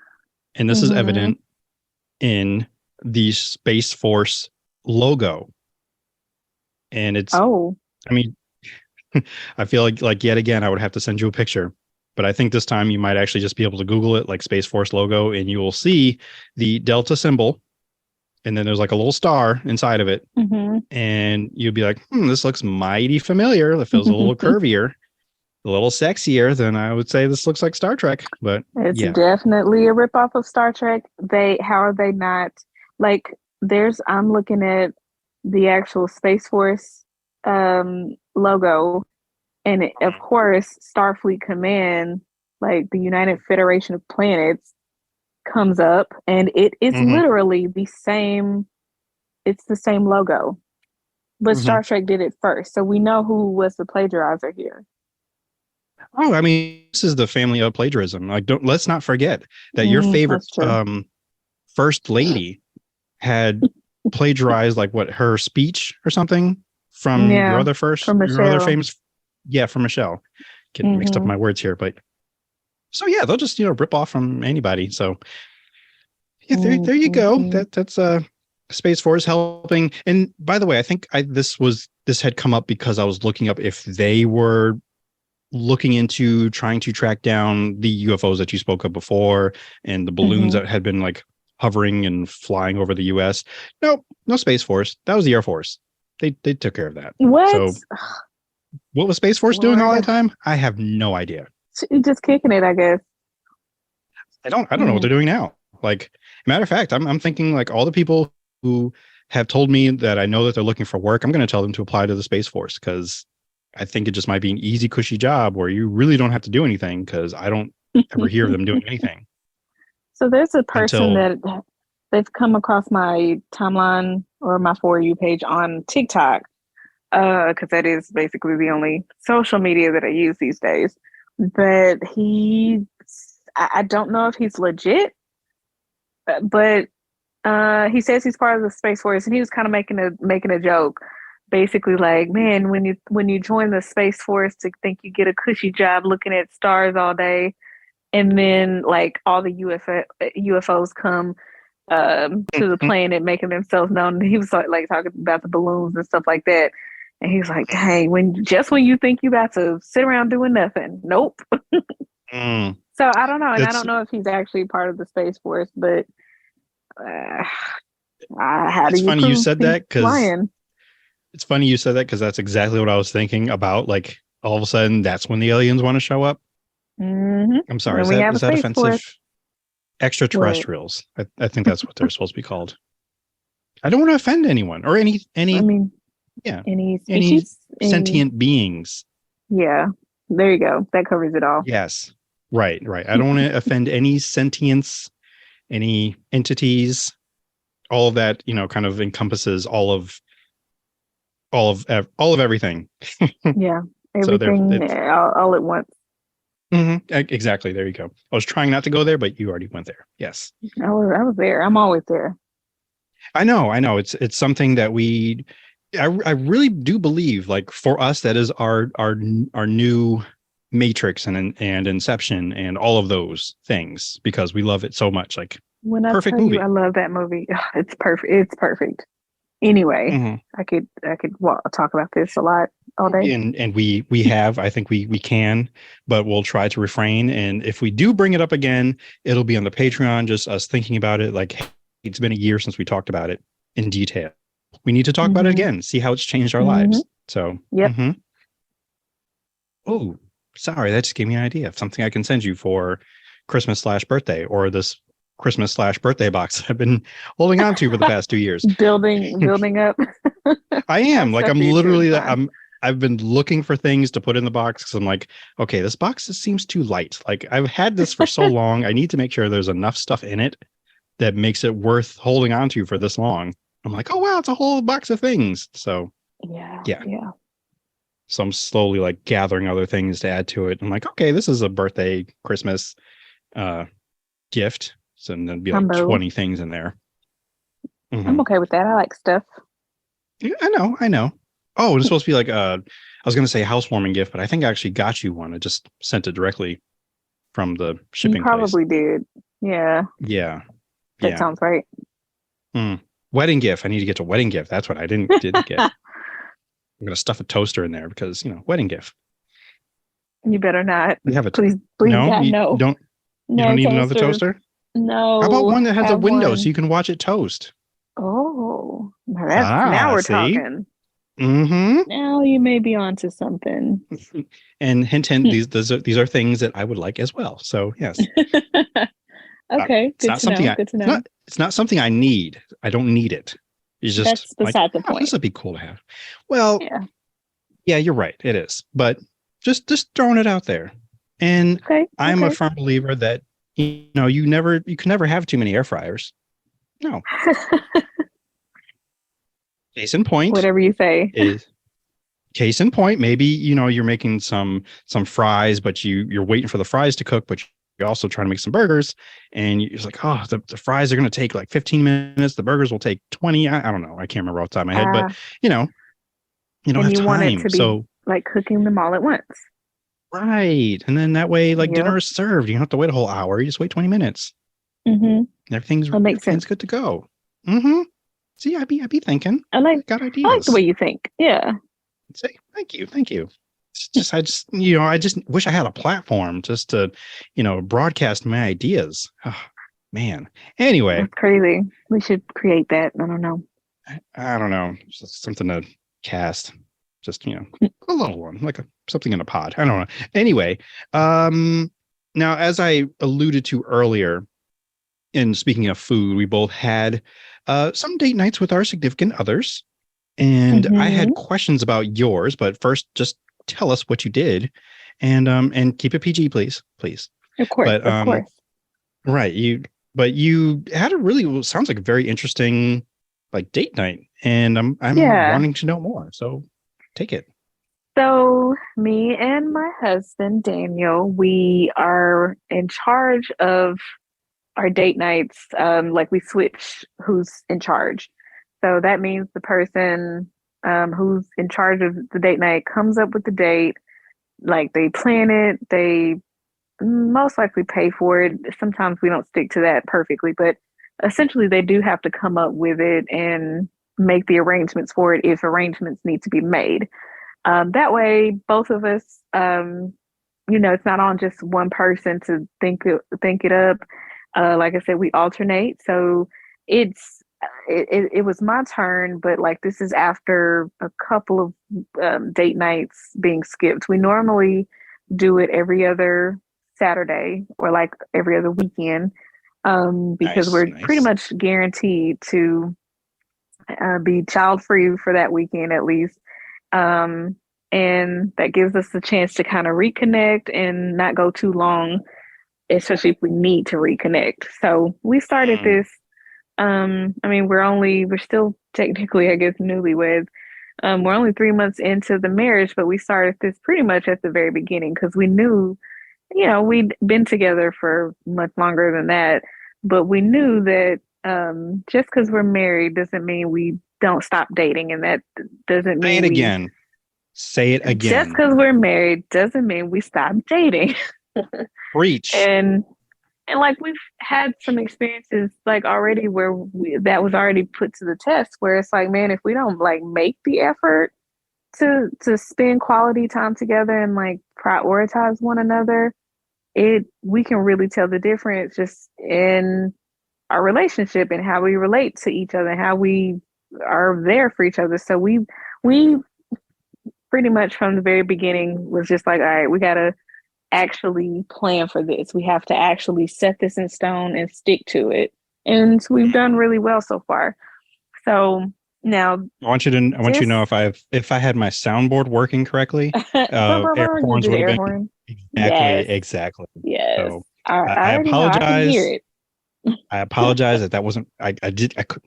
and this is evident in the Space Force logo. And it's, I mean, I feel like yet again I would have to send you a picture, but I think this time you might actually just be able to Google it, like Space Force logo, and you will see the Delta symbol, and then there's like a little star inside of it, and you'll be like, this looks mighty familiar. It feels a little curvier, a little sexier than I would say this looks like Star Trek. But it's definitely a ripoff of Star Trek. How are they not, like, I'm looking at the actual Space Force logo, and of course Starfleet Command, like the United Federation of Planets, comes up, and it is literally the same. It's the same logo, but Star Trek did it first, so we know who was the plagiarizer here. Oh, I mean, this is the family of plagiarism. Like, let's not forget that your favorite first lady had plagiarized, like, what, her speech or something from your other famous, from Michelle. Getting mixed up my words here, but so yeah, they'll just rip off from anybody. So yeah, there you go. That's Space Force helping. And by the way, I think this had come up because I was looking up if they were looking into trying to track down the UFOs that you spoke of before and the balloons that had been like hovering and flying over the US. Nope, no Space Force. That was the Air Force. They took care of that. What? So what was Space Force doing all that time? I have no idea. Just kicking it, I guess. I don't know what they're doing now. Like, matter of fact, I'm thinking like all the people who have told me that I know that they're looking for work, I'm going to tell them to apply to the Space Force, because I think it just might be an easy, cushy job where you really don't have to do anything, because I don't ever hear of them doing anything. So there's a person that they've come across my timeline or my For You page on TikTok, because that is basically the only social media that I use these days. But I don't know if he's legit, but he says he's part of the Space Force, and he was kind of making a joke, basically like, man, when you join the Space Force, to think you get a cushy job looking at stars all day, and then like all the UFOs come to the planet making themselves known. And he was like talking about the balloons and stuff like that. And he was like, dang, when you think you about to sit around doing nothing. Nope. So I don't know. And I don't know if he's actually part of the Space Force, but how do you funny you said that, because it's funny you said that, because that's exactly what I was thinking about. Like, all of a sudden, that's when the aliens want to show up. I'm sorry. Is that offensive? Force. Extraterrestrials. I think that's what they're supposed to be called. I don't want to offend anyone or any. I mean, any sentient beings. Yeah, there you go. That covers it all. Yes, right. I don't want to offend any sentience, any entities. All of that, kind of encompasses all of everything. Yeah, everything all at once. Exactly. There you go. I was trying not to go there, but you already went there. Yes. I was there. I'm always there. I know. It's something that I really do believe, like, for us, that is our new Matrix and Inception and all of those things, because we love it so much. Like, when I perfect tell movie. you I love that movie, it's perfect. It's perfect. Anyway, I could talk about this a lot all day. And we have, I think we can, but we'll try to refrain. And if we do bring it up again, it'll be on the Patreon, just us thinking about it. Like, it's been a year since we talked about it in detail. We need to talk about it again, see how it's changed our lives. So, Oh, sorry, that just gave me an idea of something I can send you for Christmas/birthday, or this Christmas/birthday box I've been holding on to for the past 2 years. Building up. I am like, I'm literally, I've been looking for things to put in the box, because I'm like, okay, this box just seems too light. Like, I've had this for so long. I need to make sure there's enough stuff in it that makes it worth holding on to for this long. I'm like, oh wow, it's a whole box of things. So yeah. So I'm slowly like gathering other things to add to it. I'm like, okay, this is a birthday, Christmas gift. So there'd be like 20 things in there. I'm okay with that. I like stuff. Yeah, I know. Oh, it's supposed to be like I was going to say housewarming gift, but I think I actually got you one. I just sent it directly from the shipping place. You probably did. Yeah. Yeah. That sounds right. Wedding gift. I need to get a wedding gift. That's what I didn't get. I'm going to stuff a toaster in there because, wedding gift. You better not. We have please, no, God, you no. don't need another toaster? No. How about one that has a window so you can watch it toast? Oh, now we're talking. Now you may be onto something. And hint, these are things that I would like as well. So yes. Okay, good to know. It's not something I need. I don't need it. It's just, that's beside the point. This would be cool to have. Well, yeah, you're right. It is, but just throwing it out there. And I'm a firm believer that you can never have too many air fryers. No. Case in point. Whatever you say. Case in point. Maybe you're making some fries, but you're waiting for the fries to cook, but you're also trying to make some burgers, and you're like, oh, the fries are going to take like 15 minutes. The burgers will take 20. I don't know. I can't remember off the top of my head, but you don't have time. Want it to be like cooking them all at once. Right. And then that way, like, dinner is served. You don't have to wait a whole hour. You just wait 20 minutes. Everything's good to go. See, I be thinking. Got ideas. I like the way you think. Yeah. Say thank you. I just wish I had a platform just to, broadcast my ideas. Oh, man. Anyway. That's crazy. We should create that. I don't know. I don't know. Just something to cast. Just, a little one, like something in a pod. I don't know. Anyway. Now, as I alluded to earlier, in speaking of food, we both had some date nights with our significant others. And I had questions about yours, but first, just tell us what you did, and keep it PG, please. Of course, of course. Right. You had sounds like a very interesting, like, date night, and I'm wanting to know more. So take it. So me and my husband, Daniel, we are in charge of our date nights. Like, we switch who's in charge. So that means the person who's in charge of the date night comes up with the date. Like, they plan it. They most likely pay for it. Sometimes we don't stick to that perfectly, but essentially they do have to come up with it and make the arrangements for it if arrangements need to be made. That way, both of us, it's not on just one person to think it up. Like I said, we alternate. So it was my turn, but like, this is after a couple of date nights being skipped. We normally do it every other Saturday or like every other weekend, because we're pretty much guaranteed to be child free for that weekend at least. And that gives us the chance to kind of reconnect and not go too long, especially if we need to reconnect. So we started this. We're still technically, I guess, newlyweds. We're only 3 months into the marriage, but we started this pretty much at the very beginning because we knew we'd been together for much longer than that, but we knew that just because we're married doesn't mean we don't stop dating, and that doesn't Say mean it again. Say it again. Just because we're married doesn't mean we stop dating. Preach. And like we've had some experiences like already where that was already put to the test, where it's like, man, if we don't like make the effort to spend quality time together and like prioritize one another, we can really tell the difference just in our relationship and how we relate to each other and how we are there for each other. So we pretty much from the very beginning was just like, all right, we gotta actually plan for this. We have to actually set this in stone and stick to it. And we've done really well so far. So now I want you to know if I had my soundboard working correctly, air horns would have been exactly. Yes. So I apologize. I can hear it. I apologize that wasn't I could.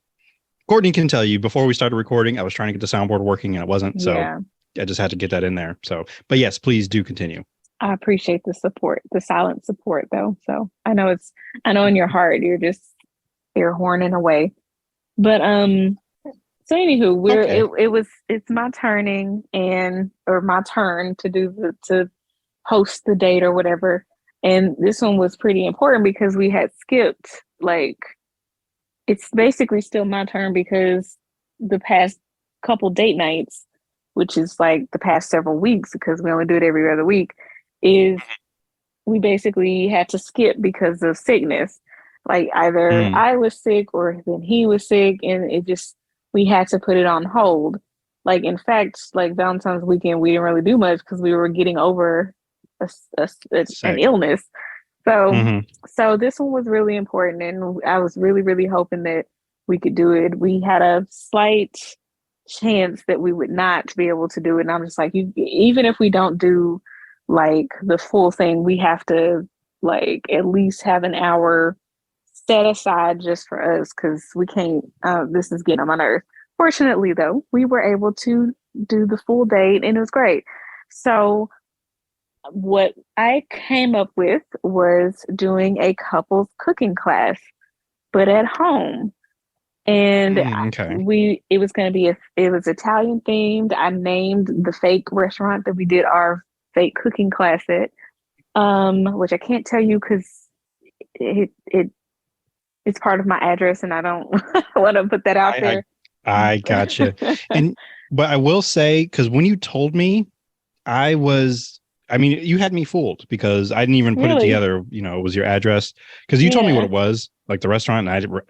Kortney can tell you before we started recording, I was trying to get the soundboard working and it wasn't. So I just had to get that in there. So, but yes, please do continue. I appreciate the support, the silent support though. So I know in your heart, you're just air horning away. But, so anywho, it's my turn to host the date or whatever. And this one was pretty important because we had skipped, like, it's basically still my turn because the past couple date nights, which is like the past several weeks, because we only do it every other week, is we basically had to skip because of sickness. Like either I was sick or then he was sick, and we had to put it on hold. Like, in fact, like Valentine's weekend, we didn't really do much because we were getting over an illness. So this one was really important, and I was really, really hoping that we could do it. We had a slight chance that we would not be able to do it. And I'm just like, even if we don't do like the full thing, we have to like at least have an hour set aside just for us, because we can't, this is getting on my nerves. Fortunately though, we were able to do the full date and it was great. So what I came up with was doing a couples cooking class, but at home. And it was going to be it was Italian themed. I named the fake restaurant that we did our fake cooking class at, which I can't tell you because it's part of my address and I don't want to put that out there. I gotcha. But I will say, because when you told me, you had me fooled because I didn't even put it together. It was your address because you told me what it was, like the restaurant, and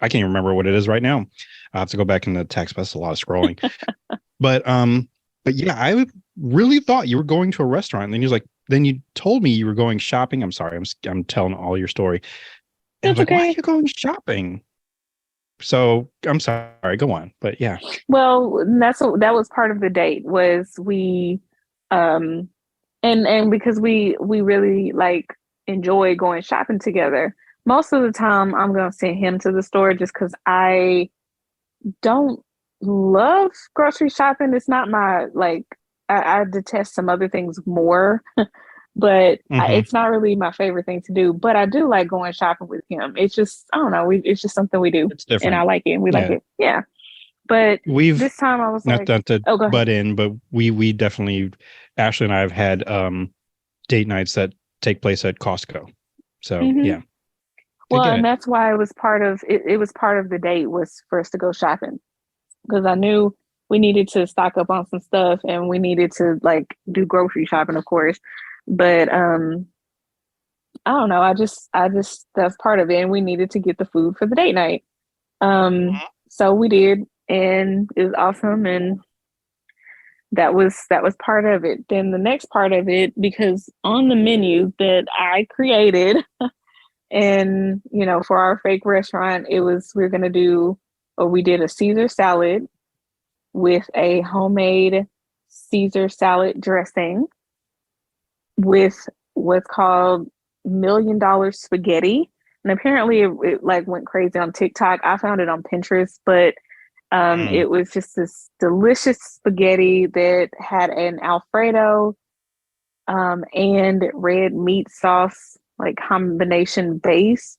I can't even remember what it is right now. I have to go back in the text. That's a lot of scrolling. But yeah, I really thought you were going to a restaurant. And then you told me you were going shopping. I'm sorry, I'm telling all your story. That's okay. Why are you going shopping? So I'm sorry, go on. But yeah. Well, that was part of the date, was we and because we really like enjoy going shopping together. Most of the time I'm going to send him to the store just because I don't love grocery shopping. It's not my, like, I detest some other things more, but it's not really my favorite thing to do. But I do like going shopping with him. It's just, I don't know, it's just something we do. It's different. And I like it. And we like it. Yeah. But this time I was not to butt in, but we definitely, Ashley and I have had date nights that take place at Costco. So yeah. Well, and that's why it was part of it. It was part of the date was for us to go shopping, because I knew we needed to stock up on some stuff and we needed to like do grocery shopping, of course. But I don't know. I just that's part of it, and we needed to get the food for the date night. So we did, and it was awesome, and that was part of it. Then the next part of it, because on the menu that I created. And, for our fake restaurant, we did a Caesar salad with a homemade Caesar salad dressing with what's called $1 million spaghetti. And apparently it like went crazy on TikTok. I found it on Pinterest, but it was just this delicious spaghetti that had an Alfredo and red meat sauce, like combination base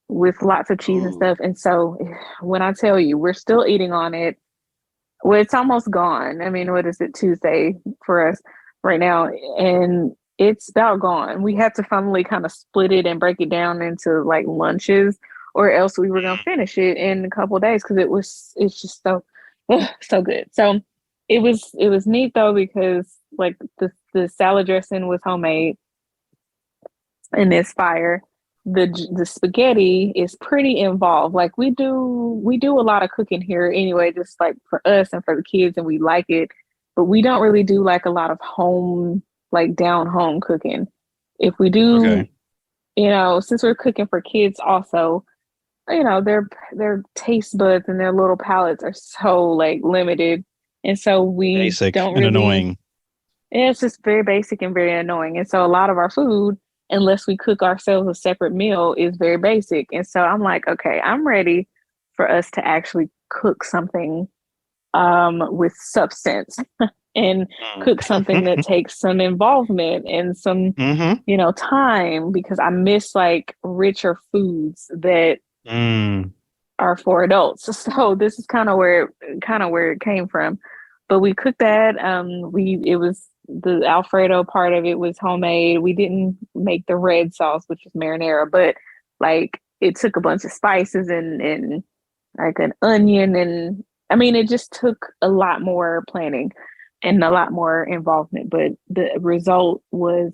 with lots of cheese and stuff. And so when I tell you, we're still eating on it. Well, it's almost gone. I mean, what is it, Tuesday for us right now? And it's about gone. We had to finally kind of split it and break it down into like lunches, or else we were gonna finish it in a couple of days because it's just so good. So it was neat though, because like the salad dressing was homemade and it's fire. The spaghetti is pretty involved. Like we do a lot of cooking here anyway, just like for us and for the kids, and we like it. But we don't really do like a lot of home, like down home cooking. If we do, since we're cooking for kids also, their taste buds and their little palates are so like limited. And so we basic don't and really annoying. It's just very basic and very annoying. And so a lot of our food, unless we cook ourselves a separate meal, is very basic. And so I'm like, okay, I'm ready for us to actually cook something with substance and cook something that takes some involvement and some, time, because I miss like richer foods that are for adults. So this is kind of where it came from. But we cooked that. It was the Alfredo part of it was homemade. We didn't make the red sauce, which is marinara, but like it took a bunch of spices and like an onion, and I mean it just took a lot more planning and a lot more involvement, but the result was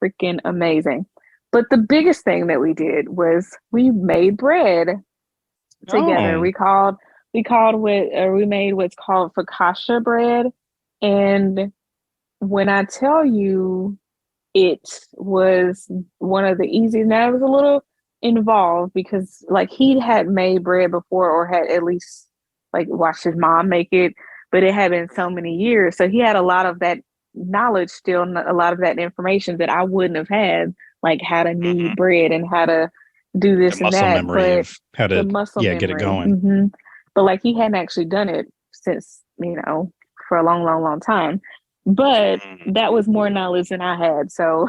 freaking amazing. But the biggest thing that we did was we made bread together. We made what's called focaccia bread. And when I tell you, it was one of the easiest. Now it was a little involved because like he had made bread before, or had at least like watched his mom make it, but it had been so many years. So he had a lot of that knowledge still, a lot of that information that I wouldn't have had, like how to knead bread and how to do this and that. But how to get it going. But like he hadn't actually done it since, for a long, long, long time. But that was more knowledge than I had. So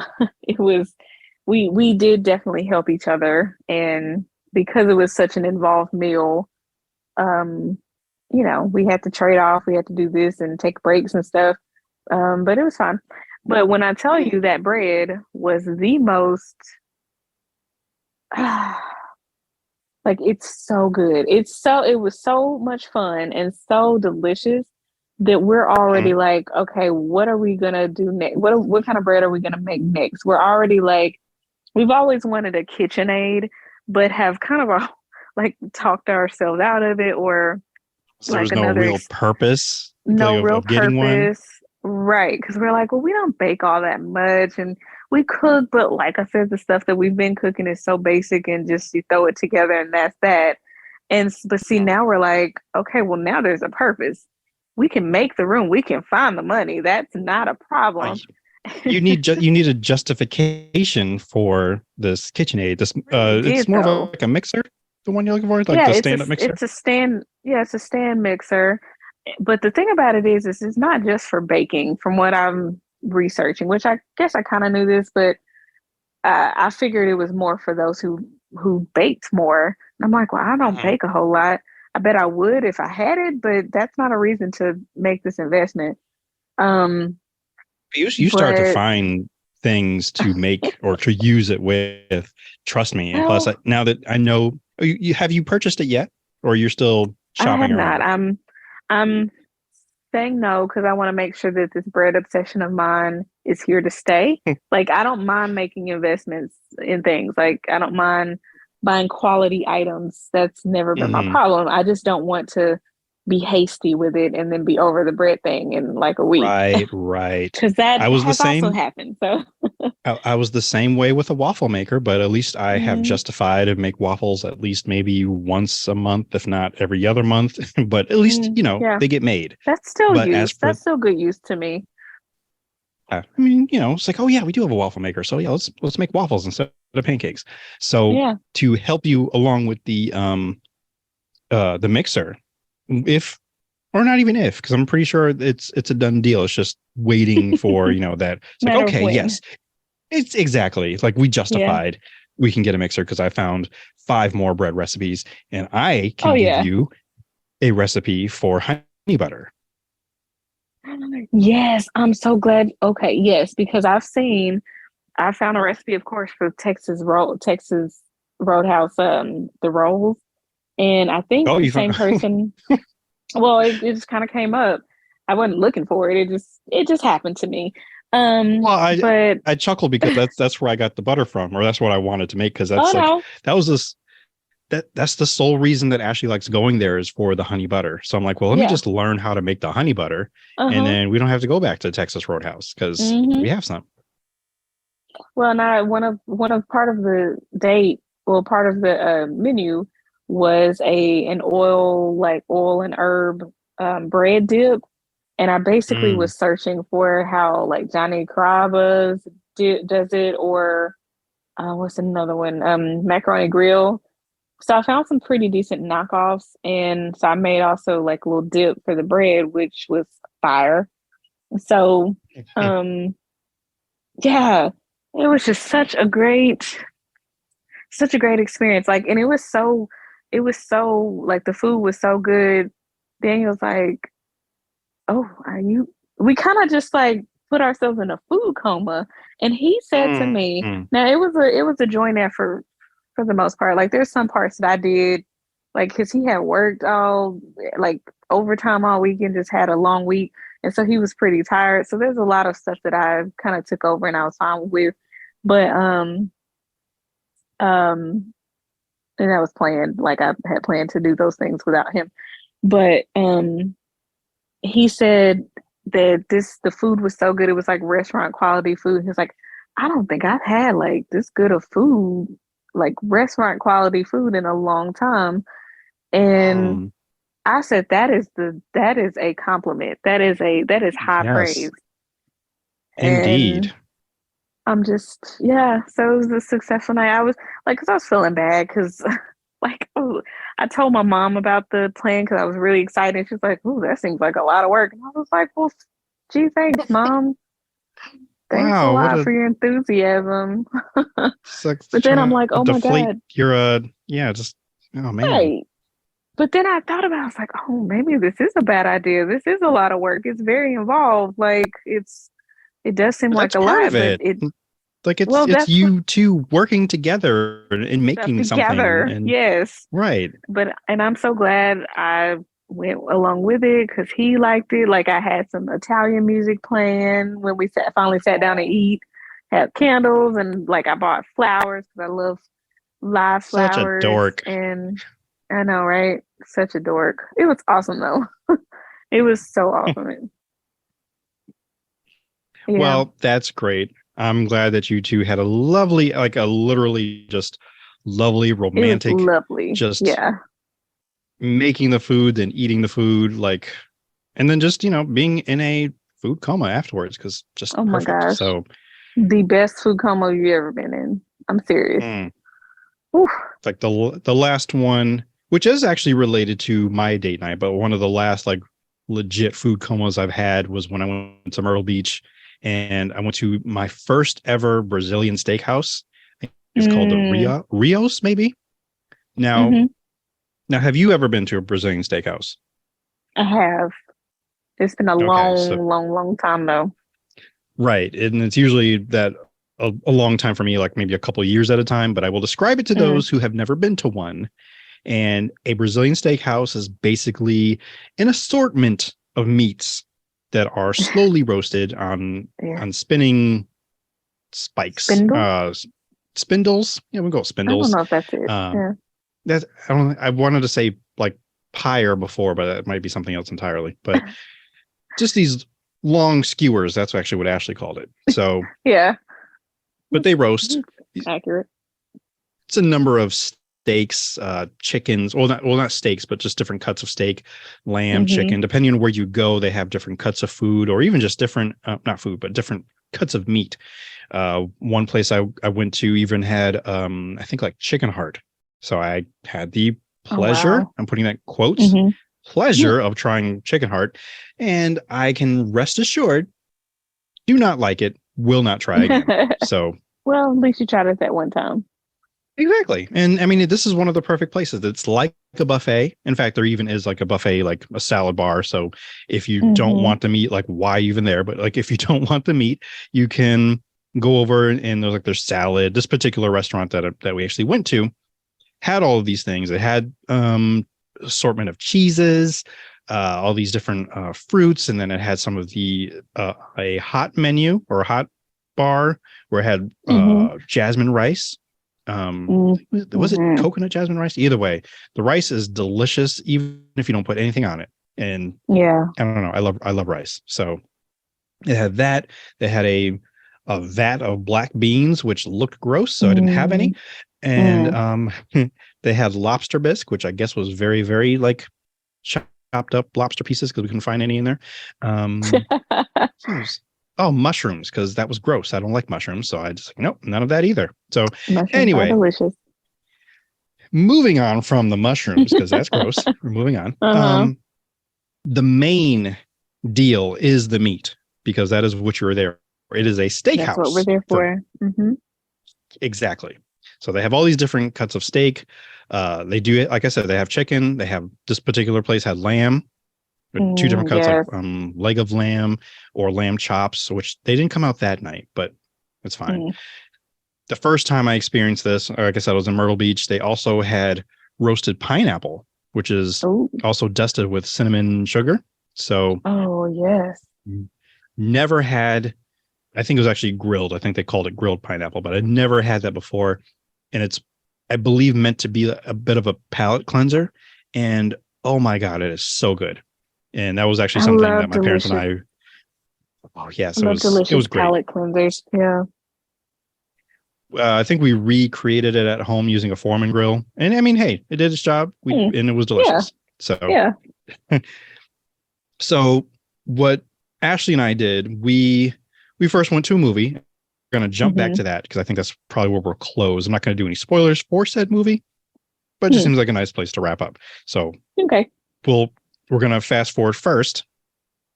we did definitely help each other. And because it was such an involved meal, we had to trade off. We had to do this and take breaks and stuff. But it was fun. But when I tell you that bread was the most, like, it's so good. It was so much fun and so delicious that we're already like, okay, what are we gonna do next? What kind of bread are we gonna make next? We're already like, we've always wanted a KitchenAid, but have kind of talked ourselves out of it, or so like there was no real purpose. No real purpose. Right. Because we're like, well, we don't bake all that much and we cook, but like I said, the stuff that we've been cooking is so basic and just you throw it together and that's that. But see, now we're like, okay, well, now there's a purpose. We can make the room. We can find the money. That's not a problem. You need a justification for this KitchenAid. It's more of like a mixer. The one you're looking for, like the stand-up mixer. It's a stand mixer. But the thing about it is it's not just for baking. From what I'm researching, which I guess I kind of knew this, but I figured it was more for those who baked more. And I'm like, well, I don't bake a whole lot. I bet I would if I had it, but that's not a reason to make this investment. You start to find things to make or to use it with. Trust me. And plus, now that I know, have you purchased it yet, or you're still shopping around? I have not. I'm saying no because I want to make sure that this bread obsession of mine is here to stay. Like, I don't mind making investments in things. Like, I don't mind buying quality items. That's never been my problem. I just don't want to be hasty with it and then be over the bread thing in like a week. Right. Because that has also happened. So I was the same way with a waffle maker, but at least I have justified to make waffles at least maybe once a month, if not every other month. But at least, they get made. That's still use. That's still good use to me. I mean, it's like, oh yeah, we do have a waffle maker. So yeah, let's make waffles instead of pancakes. So to help you along with the mixer, if or not even if, because I'm pretty sure it's a done deal. It's just waiting for, that. It's like, okay, yes, it's exactly like we justified. We can get a mixer because I found 5 more bread recipes and I can give you a recipe for honey butter. Yes, I'm so glad. Okay, yes, because I found a recipe, of course, for Texas Roadhouse, the rolls. And I think the same person, well, it just kind of came up. I wasn't looking for it. It just happened to me. Well, I chuckle because that's where I got the butter from, or that's what I wanted to make, because that's that's the sole reason that Ashley likes going there is for the honey butter. So I'm like, well, let me just learn how to make the honey butter, and then we don't have to go back to Texas Roadhouse because we have some. Well, now one of part of the date, well, part of the menu was an oil and herb bread dip. And I basically was searching for how like Johnny Carrabba's does it, or what's another one? Macaroni Grill. So I found some pretty decent knockoffs, and so I made also like a little dip for the bread, which was fire. So, yeah, it was just such a great experience. Like, and it was so like the food was so good. Daniel's like, oh, we kind of just like put ourselves in a food coma. And he said to me, now it was a joint effort for the most part. Like there's some parts that I did, like, cause he had worked all like overtime all weekend, just had a long week. And so he was pretty tired. So there's a lot of stuff that I kind of took over and I was fine with. But, and I was planned, like I had planned to do those things without him. But, he said that the food was so good. It was like restaurant quality food. He's like, I don't think I've had like this good of food, like restaurant quality food in a long time. And I said, that is a compliment. That is high praise. Indeed. And I'm just, so it was a successful night. I was like, cause I was feeling bad because like, I told my mom about the plan because I was really excited. She's like, "Ooh, that seems like a lot of work." And I was like, "Well, gee, thanks, Mom. Thanks a lot for your enthusiasm." But then I'm like, "Oh my God, you're just oh man." Right. But then I thought about it, I was like, "Oh, maybe this is a bad idea. This is a lot of work. It's very involved. Like it does seem like a lot, but it." Like it's you two working together and making something. And, yes. Right. And I'm so glad I went along with it because he liked it. Like I had some Italian music playing when we finally sat down to eat, had candles, and like I bought flowers because I love live flowers. Such a dork. And I know, right? Such a dork. It was awesome though. It was so awesome. Yeah. Well, that's great. I'm glad that you two had a lovely, like a literally just lovely, romantic, lovely, just making the food and eating the food, like, and then just, being in a food coma afterwards because just perfect. My gosh. So the best food coma you've ever been in. I'm serious. It's like the last one, which is actually related to my date night, but one of the last like legit food comas I've had was when I went to Myrtle Beach. And I went to my first ever Brazilian steakhouse. It's called the Rios, maybe. Now, have you ever been to a Brazilian steakhouse? I have. It's been a long time though. Right, and it's usually that a long time for me, like maybe a couple of years at a time. But I will describe it to those who have never been to one. And a Brazilian steakhouse is basically an assortment of meats that are slowly roasted on spinning spikes, spindles. Yeah, we'll go spindles. I don't know if that's it. I wanted to say like pyre before, but it might be something else entirely. But just these long skewers. That's actually what Ashley called it. So yeah, but they roast. Accurate. It's a number of steaks, chickens, not steaks, but just different cuts of steak, lamb, chicken, depending on where you go, they have different cuts of food or even just different, not food, but different cuts of meat. One place I went to even had, I think like chicken heart. So I had the pleasure, I'm putting that in quotes, pleasure of trying chicken heart, and I can rest assured, do not like it, will not try again. So, well, at least you tried it that one time. Exactly. And I mean, this is one of the perfect places. It's like a buffet. In fact, there even is like a buffet, like a salad bar. So if you don't want the meat, like why even there? But like if you don't want the meat, you can go over and there's salad. This particular restaurant that we actually went to had all of these things. It had assortment of cheeses, all these different fruits, and then it had some of the a hot menu or a hot bar where it had jasmine rice. Was it coconut jasmine rice? Either way, the rice is delicious even if you don't put anything on it. And yeah, I don't know, I love rice. So it had that. They had a vat of black beans which looked gross, so I didn't have any. And they had lobster bisque, which I guess was very, very like chopped up lobster pieces because we couldn't find any in there. Mushrooms, because that was gross. I don't like mushrooms, so I just nope, none of that either. So mushrooms anyway, are delicious. Moving on from the mushrooms because that's gross. We're moving on. The main deal is the meat because that is what you're there for. It is a steakhouse. That's what we're there for. Exactly. So they have all these different cuts of steak. They do it, like I said, they have chicken. They have this particular place had lamb. Two different cuts, like leg of lamb or lamb chops, which they didn't come out that night, but it's fine. The first time I experienced this, like I said, I was in Myrtle Beach. They also had roasted pineapple, which is also dusted with cinnamon sugar. So, never had. I think it was actually grilled. I think they called it grilled pineapple, but I'd never had that before, and it's, I believe, meant to be a bit of a palate cleanser. And oh my god, it is so good. And that was actually something that my parents and I. Oh yes, it was great. Palate cleansers, yeah. I think we recreated it at home using a Foreman grill, and I mean, hey, it did its job. And it was delicious. So so what Ashley and I did, we first went to a movie. We're going to jump back to that because I think that's probably where we're close. I'm not going to do any spoilers for said movie, but it just seems like a nice place to wrap up. So we're going to fast forward first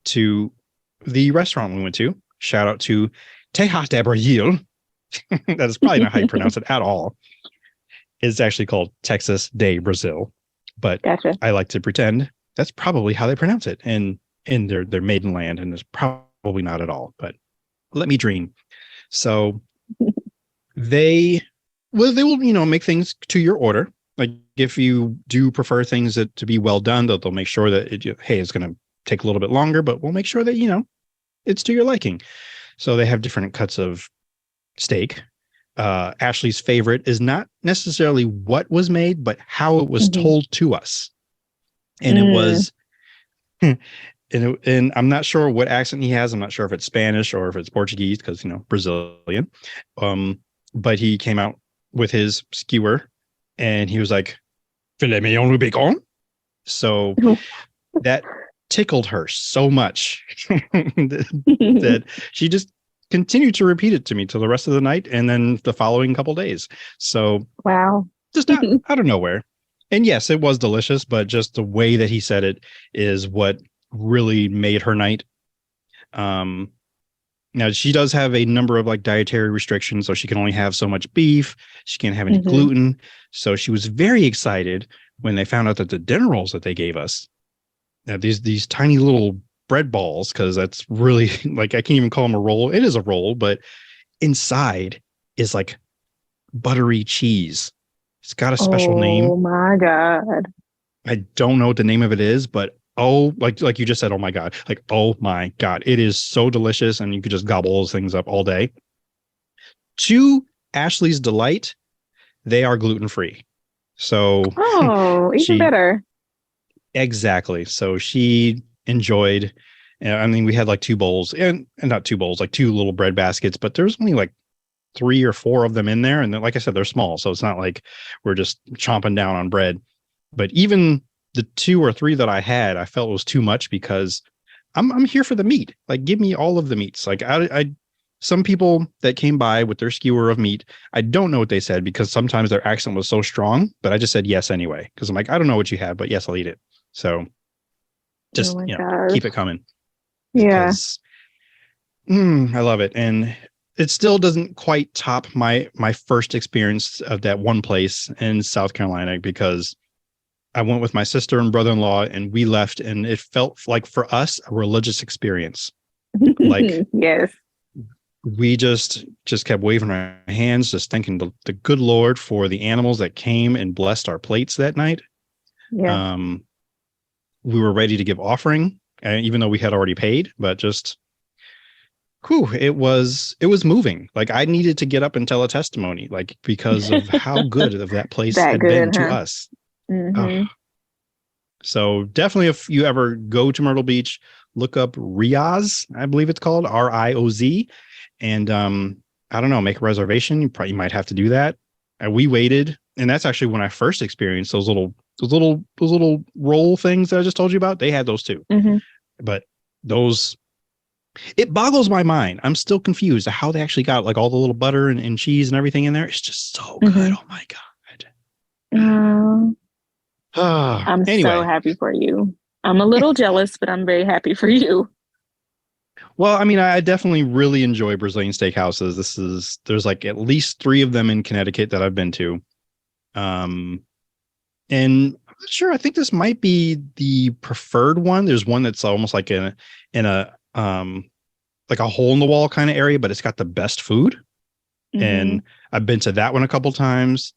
to the restaurant we went to. Shout out to Tejas de Brazil. That is probably not how you pronounce it at all. It's actually called Texas de Brazil, but I like to pretend that's probably how they pronounce it in their maiden land, and it's probably not at all, but let me dream. So they will, make things to your order. Like if you do prefer things to be well done, they'll make sure that it's going to take a little bit longer, but we'll make sure that, it's to your liking. So they have different cuts of steak. Ashley's favorite is not necessarily what was made, but how it was told to us. And it was, and I'm not sure what accent he has. I'm not sure if it's Spanish or if it's Portuguese because, Brazilian. But he came out with his skewer and he was like, filet mignon with bacon. So that tickled her so much that she just continued to repeat it to me till the rest of the night and then the following couple days. So just out of nowhere. And yes, it was delicious, but just the way that he said it is what really made her night. Now she does have a number of like dietary restrictions, so she can only have so much beef. She can't have any gluten. So she was very excited when they found out that the dinner rolls that they gave us, these tiny little bread balls, because that's really like, I can't even call them a roll. It is a roll, but inside is like buttery cheese. It's got a special name. Oh my god. I don't know what the name of it is, but like you just said, oh my god. Like, oh my god. It is so delicious and you could just gobble those things up all day. To Ashley's delight, they are gluten-free. So even better. Exactly. So she enjoyed, I mean, we had like two bowls and not two bowls, like two little bread baskets, but there's only like 3 or 4 of them in there. And like I said, they're small. So it's not like we're just chomping down on bread, but even the 2 or 3 that I had, I felt was too much because I'm here for the meat. Like, give me all of the meats. Like I some people that came by with their skewer of meat, I don't know what they said because sometimes their accent was so strong, but I just said yes anyway. Cause I'm like, I don't know what you have, but yes, I'll eat it. So Just keep it coming. Yeah. I love it. And it still doesn't quite top my first experience of that one place in South Carolina, because I went with my sister and brother-in-law, and we left, and it felt like for us a religious experience. Like, yes, we just kept waving our hands, just thanking the good Lord for the animals that came and blessed our plates that night. Yeah. We were ready to give offering, even though we had already paid, but just, it was moving. Like, I needed to get up and tell a testimony, like, because of how good of that place had been to us. Mm-hmm. So definitely, if you ever go to Myrtle Beach, look up Rioz, I believe it's called RIOZ. And I don't know, make a reservation. You might have to do that. And we waited, and that's actually when I first experienced those little roll things that I just told you about. They had those too, but it boggles my mind. I'm still confused how they actually got like all the little butter and cheese and everything in there. It's just so good. Oh my god. I'm so happy for you. I'm a little jealous, but I'm very happy for you. Well, I mean, I definitely really enjoy Brazilian steakhouses. There's like at least 3 of them in Connecticut that I've been to. And I'm not sure. I think this might be the preferred one. There's one that's almost like in a like a hole in the wall kind of area, but it's got the best food. And I've been to that one a couple times,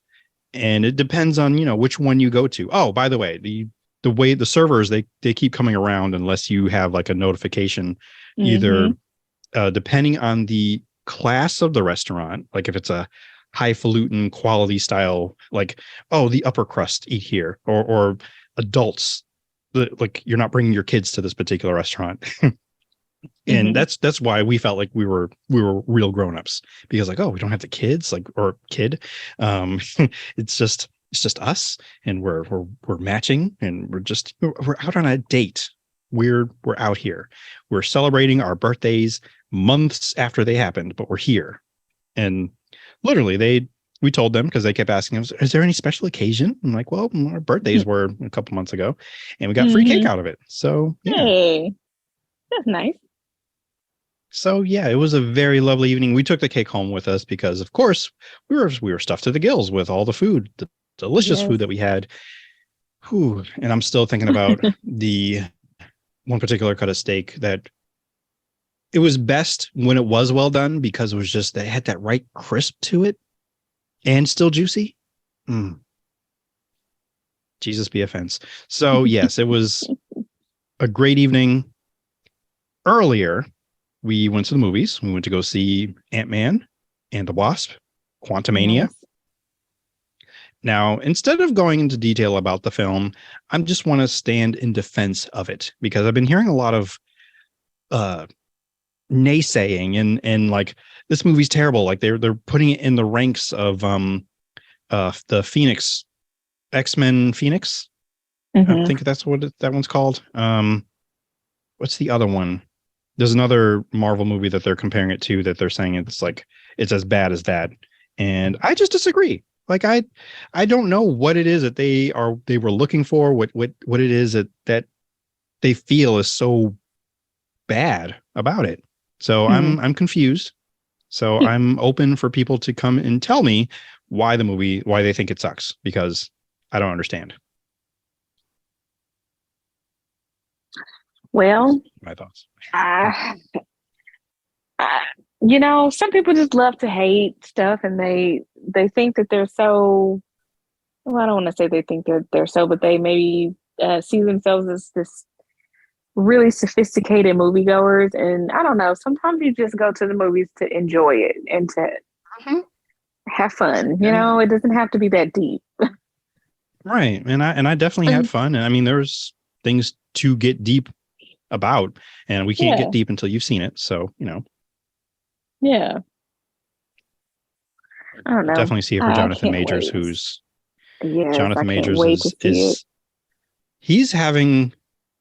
and it depends on, which one you go to. Oh, by the way, the way the servers, they keep coming around unless you have like a notification, either depending on the class of the restaurant, like if it's a highfalutin quality style, like, oh, the upper crust eat here, or adults, like, you're not bringing your kids to this particular restaurant. And that's why we felt like we were real grown-ups, because like, oh, we don't have the kids, like, or kid. It's just us, and we're matching, and we're out on a date. We're out here. We're celebrating our birthdays months after they happened, but we're here. And literally we told them, because they kept asking us, is there any special occasion? I'm like, well, our birthdays were a couple months ago, and we got free cake out of it. So yeah. Hey, that's nice. So yeah, it was a very lovely evening. We took the cake home with us because, of course, we were stuffed to the gills with all the food, the delicious food that we had. Whew. And I'm still thinking about the one particular cut of steak that it was best when it was well done, because it was just, they had that right crisp to it and still juicy. Jesus be offense. So yes, it was a great evening. Earlier, we went to the movies. We went to go see Ant-Man and the Wasp: Quantumania. Nice. Now, instead of going into detail about the film, I just want to stand in defense of it, because I've been hearing a lot of naysaying and like, this movie's terrible. Like, they're putting it in the ranks of the Phoenix, X-Men Phoenix. I think that's what that one's called. What's the other one? There's another Marvel movie that they're comparing it to, that they're saying it's like, it's as bad as that. And I just disagree. Like, I don't know what it is that they were looking for, what it is that they feel is so bad about it. So I'm confused. So I'm open for people to come and tell me why they think it sucks, because I don't understand. Well, my thoughts. Some people just love to hate stuff, and they think that they're so, well, I don't want to say they think they're so, but they maybe see themselves as this really sophisticated moviegoers. And I don't know, sometimes you just go to the movies to enjoy it and to have fun. It doesn't have to be that deep. Right. And I definitely had fun. And I mean, there's things to get deep about, and we can't get deep until you've seen it. So, Yeah. I don't know. Definitely see it for Jonathan Majors, Jonathan Majors is he's having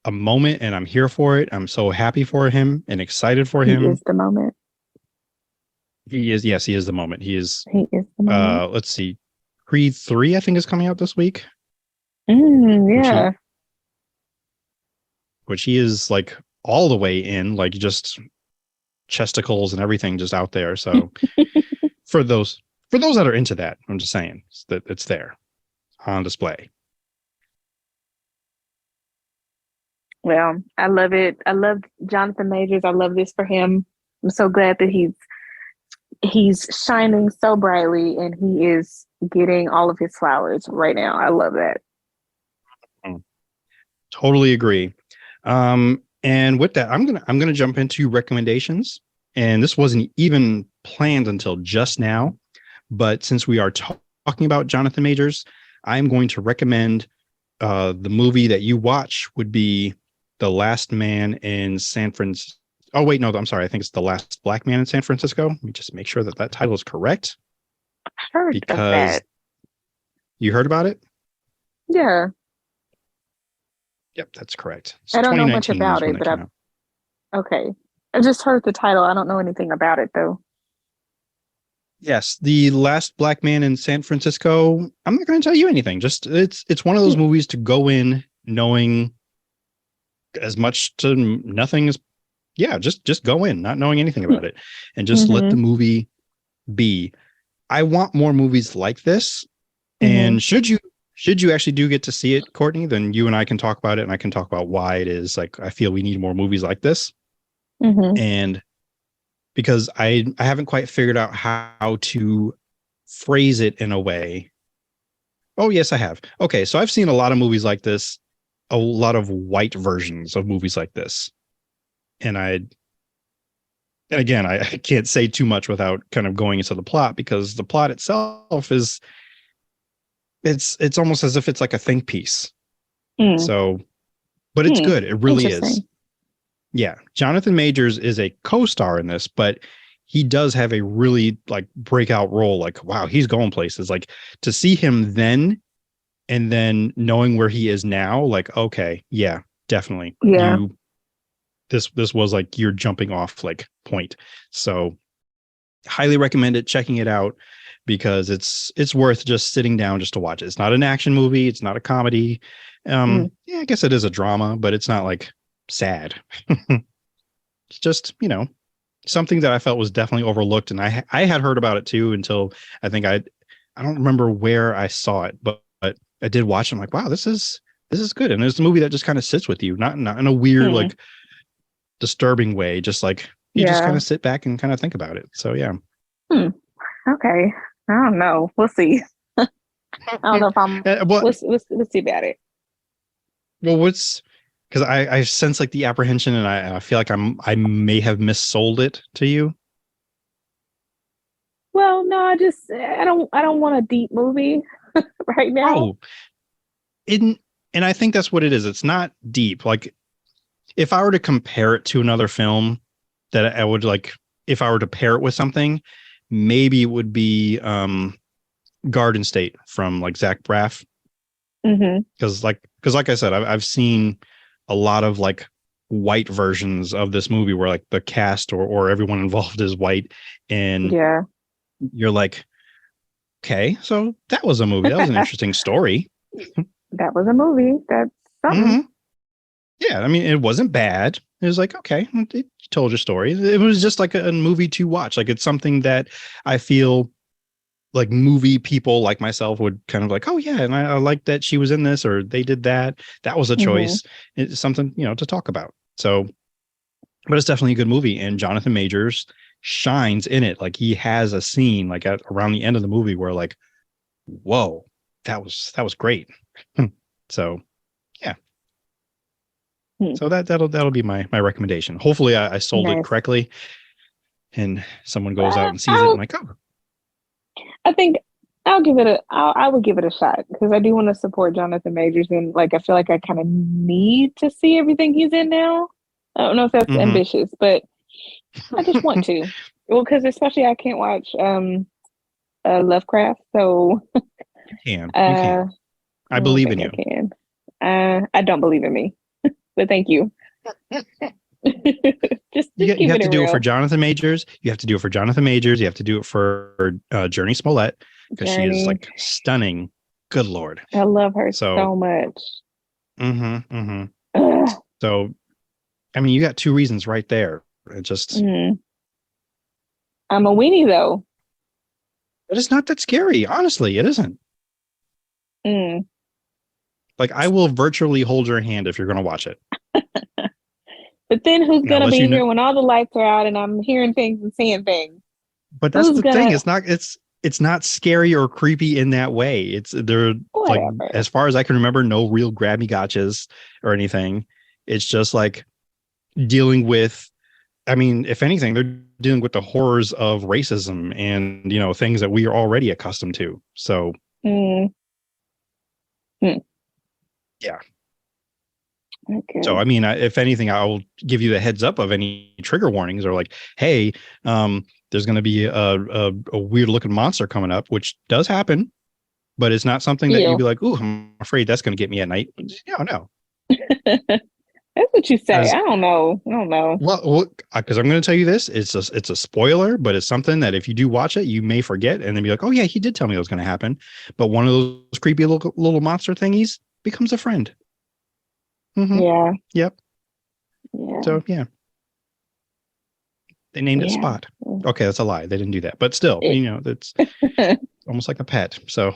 a moment, and I'm here for it. I'm so happy for him and excited for him. He is the moment. He is. Yes, he is the moment. He is the moment. Let's see. Creed 3, I think, is coming out this week. Yeah. which he is like all the way in, like just chesticles and everything just out there. So for those that are into that, I'm just saying that it's there on display. Well, I love it. I love Jonathan Majors. I love this for him. I'm so glad that he's shining so brightly and he is getting all of his flowers right now. I love that. Totally agree. And with that, I'm gonna jump into recommendations. And this wasn't even planned until just now, but since we are talking about Jonathan Majors, I'm going to recommend the movie that you watch would be The Last Man in San Francisco. Oh, wait, no, I'm sorry. I think it's The Last Black Man in San Francisco. Let me just make sure that title is correct. I heard of that. You heard about it? Yeah. Yep, that's correct. I don't know much about it, but okay. I just heard the title. I don't know anything about it, though. Yes, The Last Black Man in San Francisco. I'm not going to tell you anything. Just it's one of those movies to go in knowing as much to nothing as, just go in not knowing anything about it and just let the movie be. I want more movies like this. And should you actually do get to see it, Kortney, then you and I can talk about it, and I can talk about why it is like I feel we need more movies like this. And because I haven't quite figured out how to phrase it in a way. Oh, yes, I have. Okay, so I've seen a lot of movies like this, a lot of white versions of movies like this. And again, I can't say too much without kind of going into the plot, because the plot itself is it's almost as if it's like a think piece. So, but it's good. It really is. Yeah. Jonathan Majors is a co-star in this, but he does have a really like breakout role. Like, wow, he's going places. Like to see him then, and then knowing where he is now, like, okay, yeah, definitely. Yeah. This was like your jumping off like point. So highly recommend it, checking it out, because it's worth just sitting down just to watch it. It's not an action movie. It's not a comedy. Yeah, I guess it is a drama, but it's not like sad. It's just, something that I felt was definitely overlooked. And I had heard about it too until I think I don't remember where I saw it, but I did watch it. I'm like, wow, this is good. And it's a movie that just kind of sits with you, not in a weird, like disturbing way. Just like you just kind of sit back and kind of think about it. So yeah. Okay. I don't know. We'll see. I don't know if I'm. We'll see about it. Well, because I sense like the apprehension, and I feel like I may have missold it to you. Well, no, I don't want a deep movie right now. Oh, and I think that's what it is. It's not deep. Like if I were to compare it to another film that I would like, if I were to pair it with something, maybe it would be Garden State from like Zach Braff. Because like I said, I've seen a lot of like white versions of this movie where like the cast or everyone involved is white, and you're like, okay, so that was a movie. That was an interesting story. That was a movie. That's something. Yeah, I mean, it wasn't bad. It was like, okay, it told your story. It was just like a movie to watch. Like it's something that I feel like movie people like myself would kind of like, oh yeah, and I like that she was in this or they did that. That was a choice. It's something, to talk about. So, but it's definitely a good movie, and Jonathan Majors shines in it. Like he has a scene like around the end of the movie where like, whoa, that was great. So yeah. So that'll be my recommendation. Hopefully I sold it correctly, and someone goes out and sees it and like, oh. I think I would give it a shot, because I do want to support Jonathan Majors, and like I feel like I kind of need to see everything he's in now. I don't know if that's ambitious, but I just want to. Well, because especially I can't watch Lovecraft, so you can. I believe in you. I can. I don't believe in me, but thank you. You have to do it for Jonathan Majors. You have to do it for Jonathan Majors. You have to do it for Journey Smollett, because she is like stunning. Good Lord, I love her so much. So I mean, you got two reasons right there. It just I'm a weenie though. But it's not that scary. Honestly, it isn't. Like, I will virtually hold your hand if you're going to watch it. But then who's going to be here when all the lights are out and I'm hearing things and seeing things? But that's the thing. It's not scary or creepy in that way. They're like, as far as I can remember, no real grabby gotchas or anything. It's just like dealing with, I mean, if anything, they're dealing with the horrors of racism and, things that we are already accustomed to. So, yeah. Okay. So, I mean, if anything, I'll give you the heads up of any trigger warnings or like, hey, there's going to be a weird looking monster coming up, which does happen, but it's not something that you'd be like, ooh, I'm afraid that's going to get me at night. No. That's what you say. I don't know. Well, because I'm going to tell you this, it's a spoiler, but it's something that if you do watch it, you may forget and then be like, oh yeah, he did tell me it was going to happen. But one of those creepy little monster thingies becomes a friend. Mm-hmm. Yeah. Yep. Yeah. So yeah. They named it Spot. Okay, that's a lie. They didn't do that. But still, it's almost like a pet. So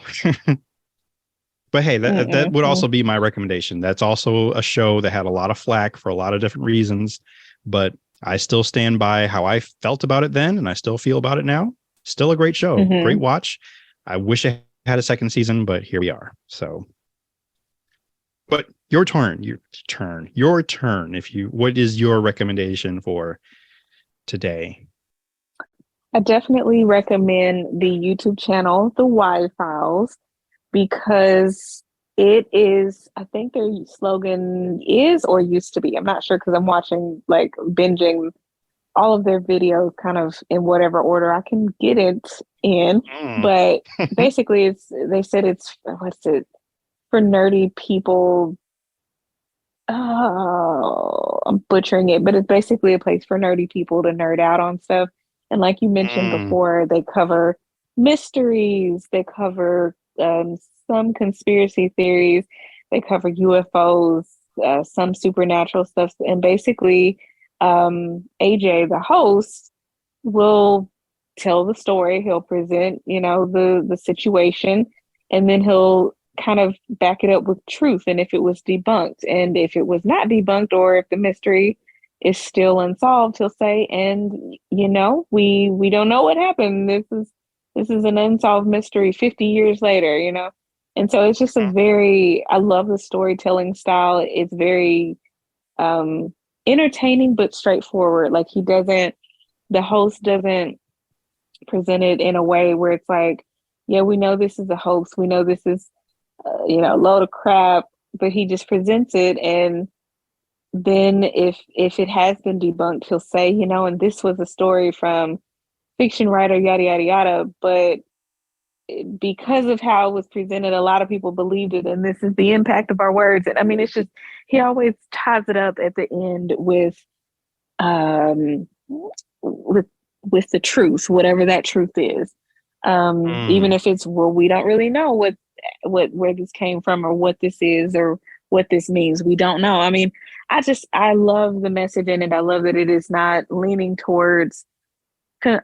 but hey, that would also be my recommendation. That's also a show that had a lot of flack for a lot of different reasons, but I still stand by how I felt about it then, and I still feel about it now. Still a great show, great watch. I wish I had a second season, but here we are. So, but your turn. What is your recommendation for today? I definitely recommend the YouTube channel, The Y Files, because it is, I think their slogan is or used to be, I'm not sure because I'm watching, like binging all of their videos kind of in whatever order I can get it in. But basically they said it's, for nerdy people. Oh, I'm butchering it, but it's basically a place for nerdy people to nerd out on stuff. And like you mentioned before, they cover mysteries, they cover some conspiracy theories, they cover UFOs, some supernatural stuff. And basically, AJ, the host, will tell the story. He'll present, the situation, and then he'll kind of back it up with truth. And if it was debunked, and if it was not debunked, or if the mystery is still unsolved, he'll say, and we don't know what happened. This is an unsolved mystery 50 years later, And so it's just I love the storytelling style. It's very entertaining but straightforward. Like the host doesn't present it in a way where it's like, yeah, we know this is a hoax, we know this is a load of crap, but he just presents it. And then if it has been debunked, he'll say, and this was a story from fiction writer, yada, yada, yada. But because of how it was presented, a lot of people believed it. And this is the impact of our words. And I mean, it's just, he always ties it up at the end with the truth, whatever that truth is. Even if it's, well, we don't really know where this came from or what this is or what this means. We don't know. I mean, I love the message in it. I love that it is not leaning towards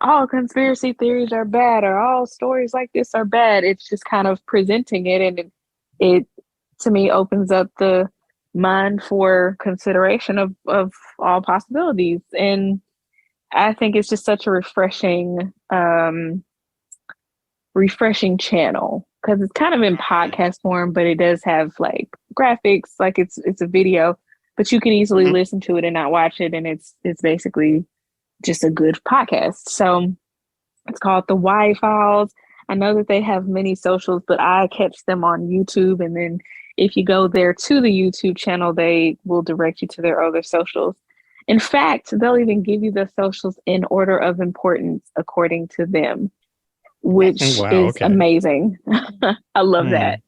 all conspiracy theories are bad or all stories like this are bad. It's just kind of presenting it, and it to me opens up the mind for consideration of all possibilities. And I think it's just such a refreshing channel, because it's kind of in podcast form, but it does have like graphics, like it's a video, but you can easily listen to it and not watch it, and it's basically just a good podcast. So it's called The Y Files. I know that they have many socials, but I catch them on YouTube, and then if you go there to the YouTube channel, they will direct you to their other socials. In fact, they'll even give you the socials in order of importance according to them, which is amazing. I love that.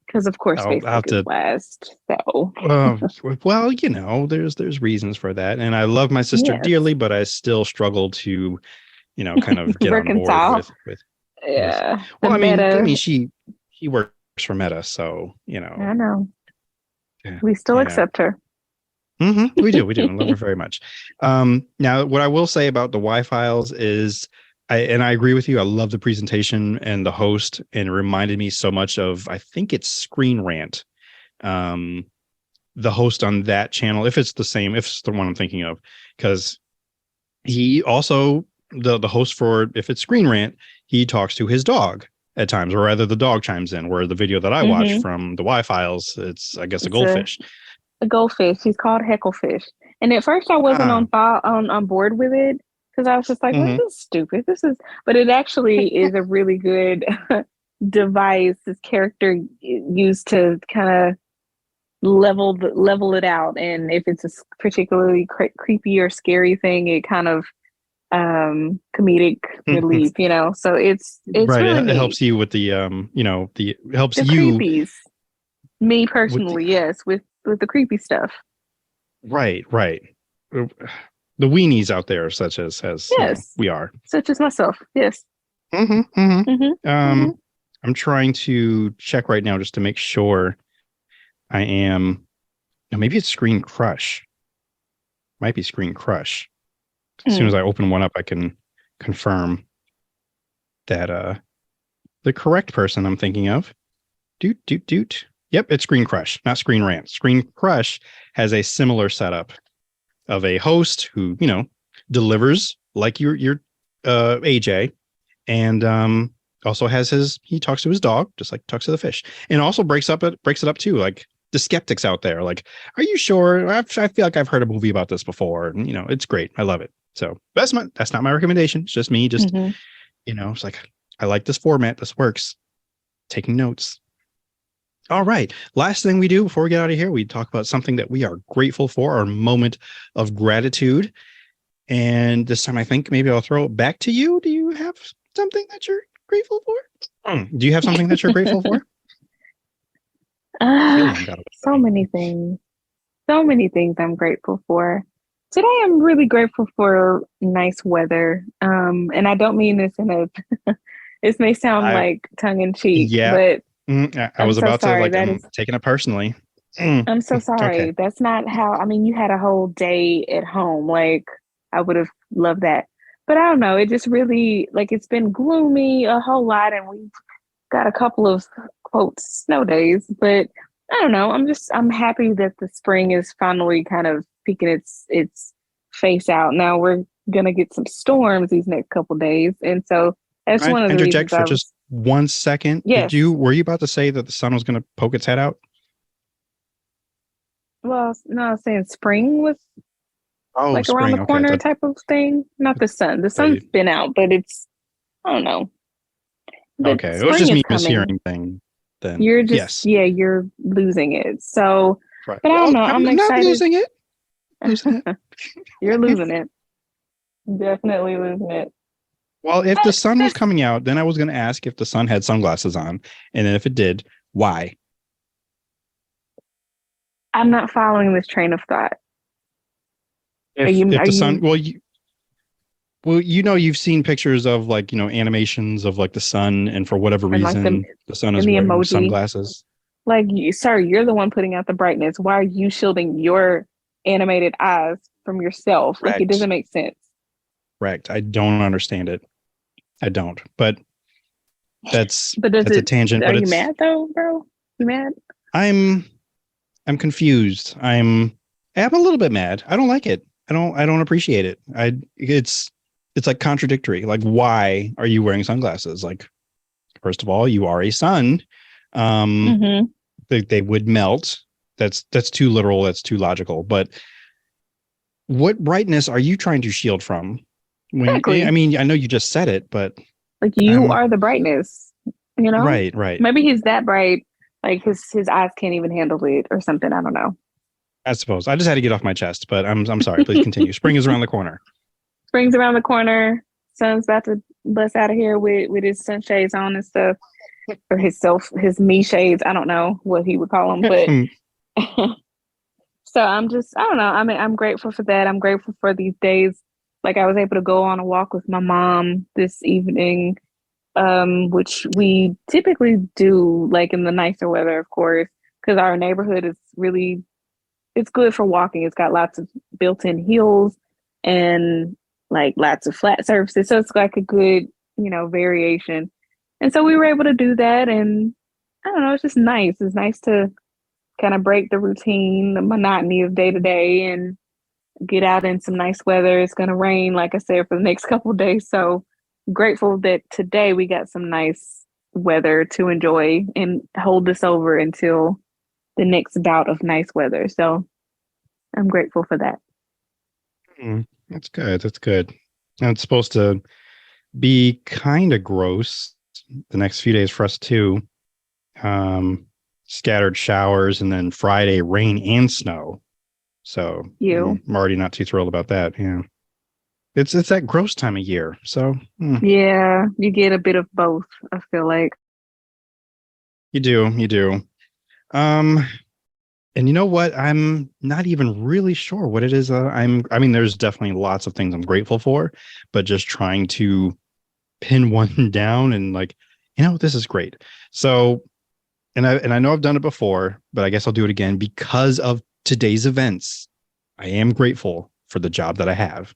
Because of course Facebook is last. So well, there's reasons for that. And I love my sister dearly, but I still struggle to, kind of get reconcile. On board with yeah. Well, I mean she works for Meta, so I know. We still accept her. We do. I love her very much. Now, what I will say about the Y-Files is, I agree with you. I love the presentation and the host, and it reminded me so much of, I think it's Screen Rant. The host on that channel, if it's the one I'm thinking of, because he also, the host for, if it's Screen Rant, he talks to his dog at times, or rather the dog chimes in, where the video that I watched from the Y-Files, it's, I guess, a goldfish. A goldfish. He's called Hecklefish. And at first I wasn't on board with it, because I was just like, well, this is stupid. But it actually is a really good device, this character used to kind of level it out. And if it's a particularly creepy or scary thing, it kind of comedic relief, so it's right. really it neat. Helps you with the it helps the you creepies. Me personally, yes, with the creepy stuff. Right. The weenies out there, such as yes, we are, such as myself. Yes. I'm trying to check right now just to make sure I am. Maybe it's Screen Crush. Might be Screen Crush. As soon as I open one up, I can confirm that the correct person I'm thinking of. Doot. Yep, it's Screen Crush, not Screen Rant. Screen Crush has a similar setup of a host who, delivers like your AJ, and also has he talks to his dog, just like talks to the fish, and also breaks it up too, like the skeptics out there, like, are you sure? I feel like I've heard a movie about this before, and it's great. I love it. So that's not my recommendation. It's just me. Just it's like, I like this format. This works. Taking notes. All right. Last thing we do before we get out of here, we talk about something that we are grateful for, our moment of gratitude. And this time, I think maybe I'll throw it back to you. Do you have something that you're grateful for? Do you have something that you're grateful for? So many things. So many things I'm grateful for. Today, I'm really grateful for nice weather. And I don't mean this in a, this may sound like tongue in cheek, but I was about to, like, I'm taking it personally. I'm so sorry. Okay. That's not how, you had a whole day at home. Like, I would have loved that. But I don't know. It just really, like, it's been gloomy a whole lot, and we've got a couple of, quote, snow days. But I don't know. I'm happy that the spring is finally kind of peeking its face out. Now we're gonna get some storms these next couple days, and so that's one of the reasons. For just 1 second. Yes. Were you about to say that the sun was going to poke its head out? Well, no, I was saying spring was like spring, around the corner type of thing. Not the sun. The sun's been out, but it's, I don't know. Okay, it was just me mishearing thing. Then you're just you're losing it. So, right. But I don't know. I'm excited. Not losing it. You're losing it. Definitely losing it. Well, if the sun was coming out, then I was going to ask if the sun had sunglasses on, and then if it did, why? I'm not following this train of thought. If the sun, you've seen pictures of, like, animations of, like, the sun, and for whatever reason, the sun is wearing sunglasses. Like, sir, you're the one putting out the brightness. Why are you shielding your animated eyes from yourself? Correct. Like, it doesn't make sense. Correct. I don't understand it. I don't. But that's a tangent. Are you mad though, bro? You mad? I'm confused. I'm a little bit mad. I don't like it. I don't appreciate it. It's like contradictory. Like, why are you wearing sunglasses? Like, first of all, you are a sun. They would melt. That's too literal. That's too logical. But what brightness are you trying to shield from? Exactly. I mean, I know you just said it, but like, you are the brightness, Right. Maybe he's that bright, like his eyes can't even handle it or something. I don't know. I suppose. I just had to get off my chest, but I'm sorry. Please continue. Spring is around the corner. Spring's around the corner. Sun's about to bust out of here with his sunshades on and stuff, or his me shades. I don't know what he would call them, but so I don't know. I'm grateful for that. I'm grateful for these days. Like, I was able to go on a walk with my mom this evening, which we typically do, like, in the nicer weather, of course, because our neighborhood is really it's good for walking. It's got lots of built-in hills and like lots of flat surfaces. So it's like a good, variation. And so we were able to do that. And I don't know, it's just nice. It's nice to kind of break the routine, the monotony of day to day and get out in some nice weather. It's going to rain, like I said, for the next couple of days. So grateful that today we got some nice weather to enjoy and hold us over until the next bout of nice weather. So I'm grateful for that. That's good. That's good. And it's supposed to be kind of gross the next few days for us too. Scattered showers and then Friday rain and snow. So I'm already not too thrilled about that. Yeah. It's that gross time of year. So yeah, you get a bit of both, I feel like. You do. And you know what? I'm not even really sure what it is. I mean, there's definitely lots of things I'm grateful for, but just trying to pin one down and like, this is great. So, and I know I've done it before, but I guess I'll do it again because of today's events. I am grateful for the job that I have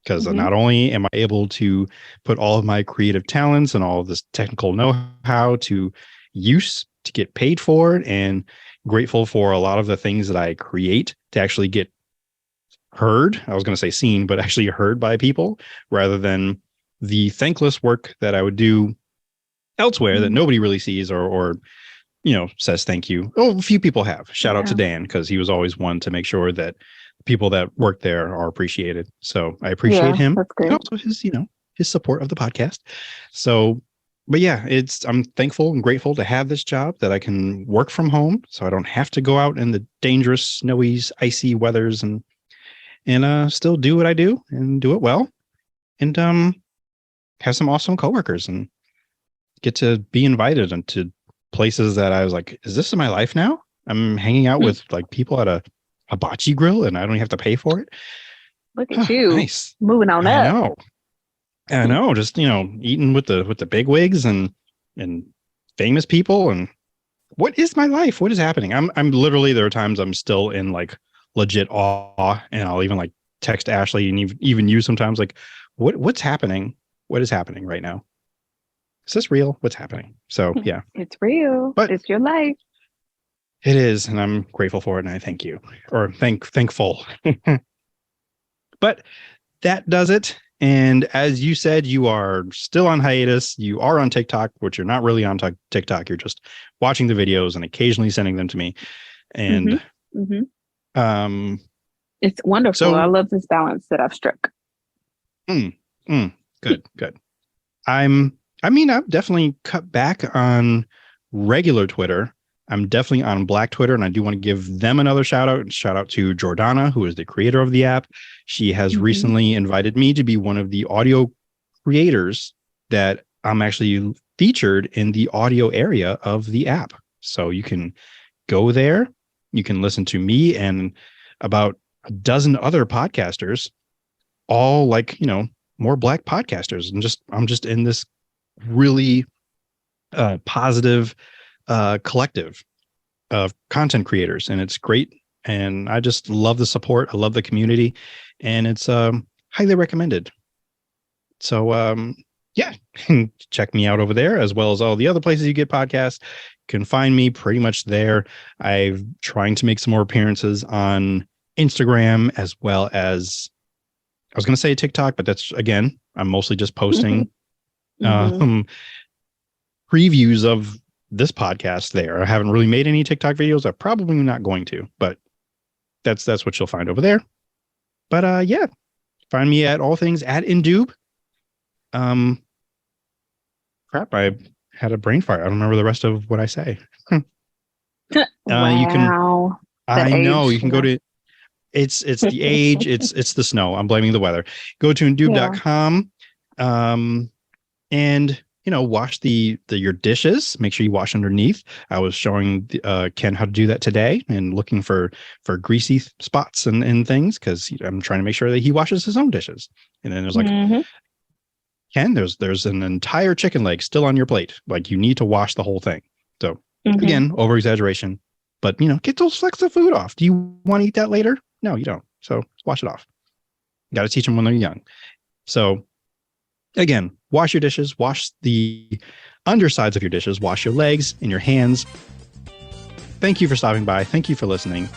because not only am I able to put all of my creative talents and all of this technical know-how to use to get paid for it, and grateful for a lot of the things that I create to actually get heard. I was going to say seen, but actually heard by people rather than the thankless work that I would do elsewhere that nobody really sees or says thank you. Oh, a few people have. Shout out to Dan because he was always one to make sure that people that work there are appreciated. So I appreciate him and also his support of the podcast. So, but yeah, I'm thankful and grateful to have this job that I can work from home, so I don't have to go out in the dangerous, snowy, icy weathers and still do what I do and do it well, and have some awesome coworkers and get to be invited into places that I was like, is this in my life now? I'm hanging out with like people at a hibachi grill and I don't even have to pay for it. Look at you. Nice. Moving on up. I know, just eating with the big wigs and famous people. And what is my life? What is happening? I'm literally, there are times I'm still in like legit awe, and I'll even like text Ashley and even you sometimes like, what's happening? What is happening right now? Is this real? What's happening? So yeah, it's real, but it's your life. It is, and I'm grateful for it, and I thank you, or thankful. But that does it. And as you said, you are still on hiatus. You are on TikTok, which you're not really on TikTok. You're just watching the videos and occasionally sending them to me. And it's wonderful. So, I love this balance that I've struck. Good. I've definitely cut back on regular Twitter. I'm definitely on Black Twitter, and I do want to give them another shout out. Shout out to Jordana, who is the creator of the app. She has recently invited me to be one of the audio creators that I'm actually featured in the audio area of the app. So you can go there. You can listen to me and about a dozen other podcasters, all like, more Black podcasters. And I'm just in this really positive collective of content creators, and it's great. And I just love the support. I love the community, and it's highly recommended. So yeah, check me out over there, as well as all the other places you get podcasts. You can find me pretty much there. I'm trying to make some more appearances on Instagram, as well as, I was going to say TikTok, but that's, again, I'm mostly just posting previews of this podcast there. I haven't really made any TikTok videos. I'm probably not going to, but that's what you'll find over there. But yeah, find me at all things at indoob. Crap, I had a brain fart. I don't remember the rest of what I say. Wow. You can, I know, you can go to, it's the age, it's the snow. I'm blaming the weather. Go to indoob.com. And wash your dishes. Make sure you wash underneath. I was showing Ken how to do that today, and looking for greasy spots and things, because I'm trying to make sure that he washes his own dishes. And then there's like, Ken, there's an entire chicken leg still on your plate. Like, you need to wash the whole thing. So again, over exaggeration. But, get those flecks of food off. Do you want to eat that later? No, you don't. So wash it off. You got to teach them when they're young. So again, wash your dishes, wash the undersides of your dishes, wash your legs and your hands. Thank you for stopping by. Thank you for listening.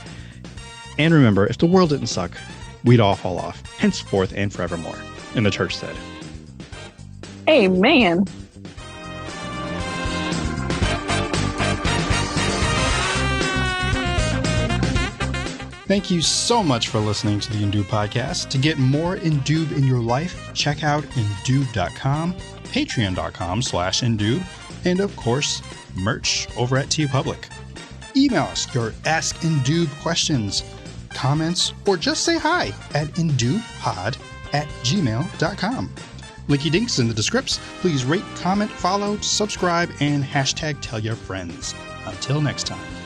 And remember, if the world didn't suck, we'd all fall off, henceforth and forevermore. And the church said, Amen. Thank you so much for listening to the Indoob podcast. To get more Indoob in your life, check out indoob.com, patreon.com/indoob, and of course, merch over at TeePublic. Email us your Ask Indoob questions, comments, or just say hi at indoobpod@gmail.com. Linky dinks in the descripts. Please rate, comment, follow, subscribe, and hashtag tell your friends. Until next time.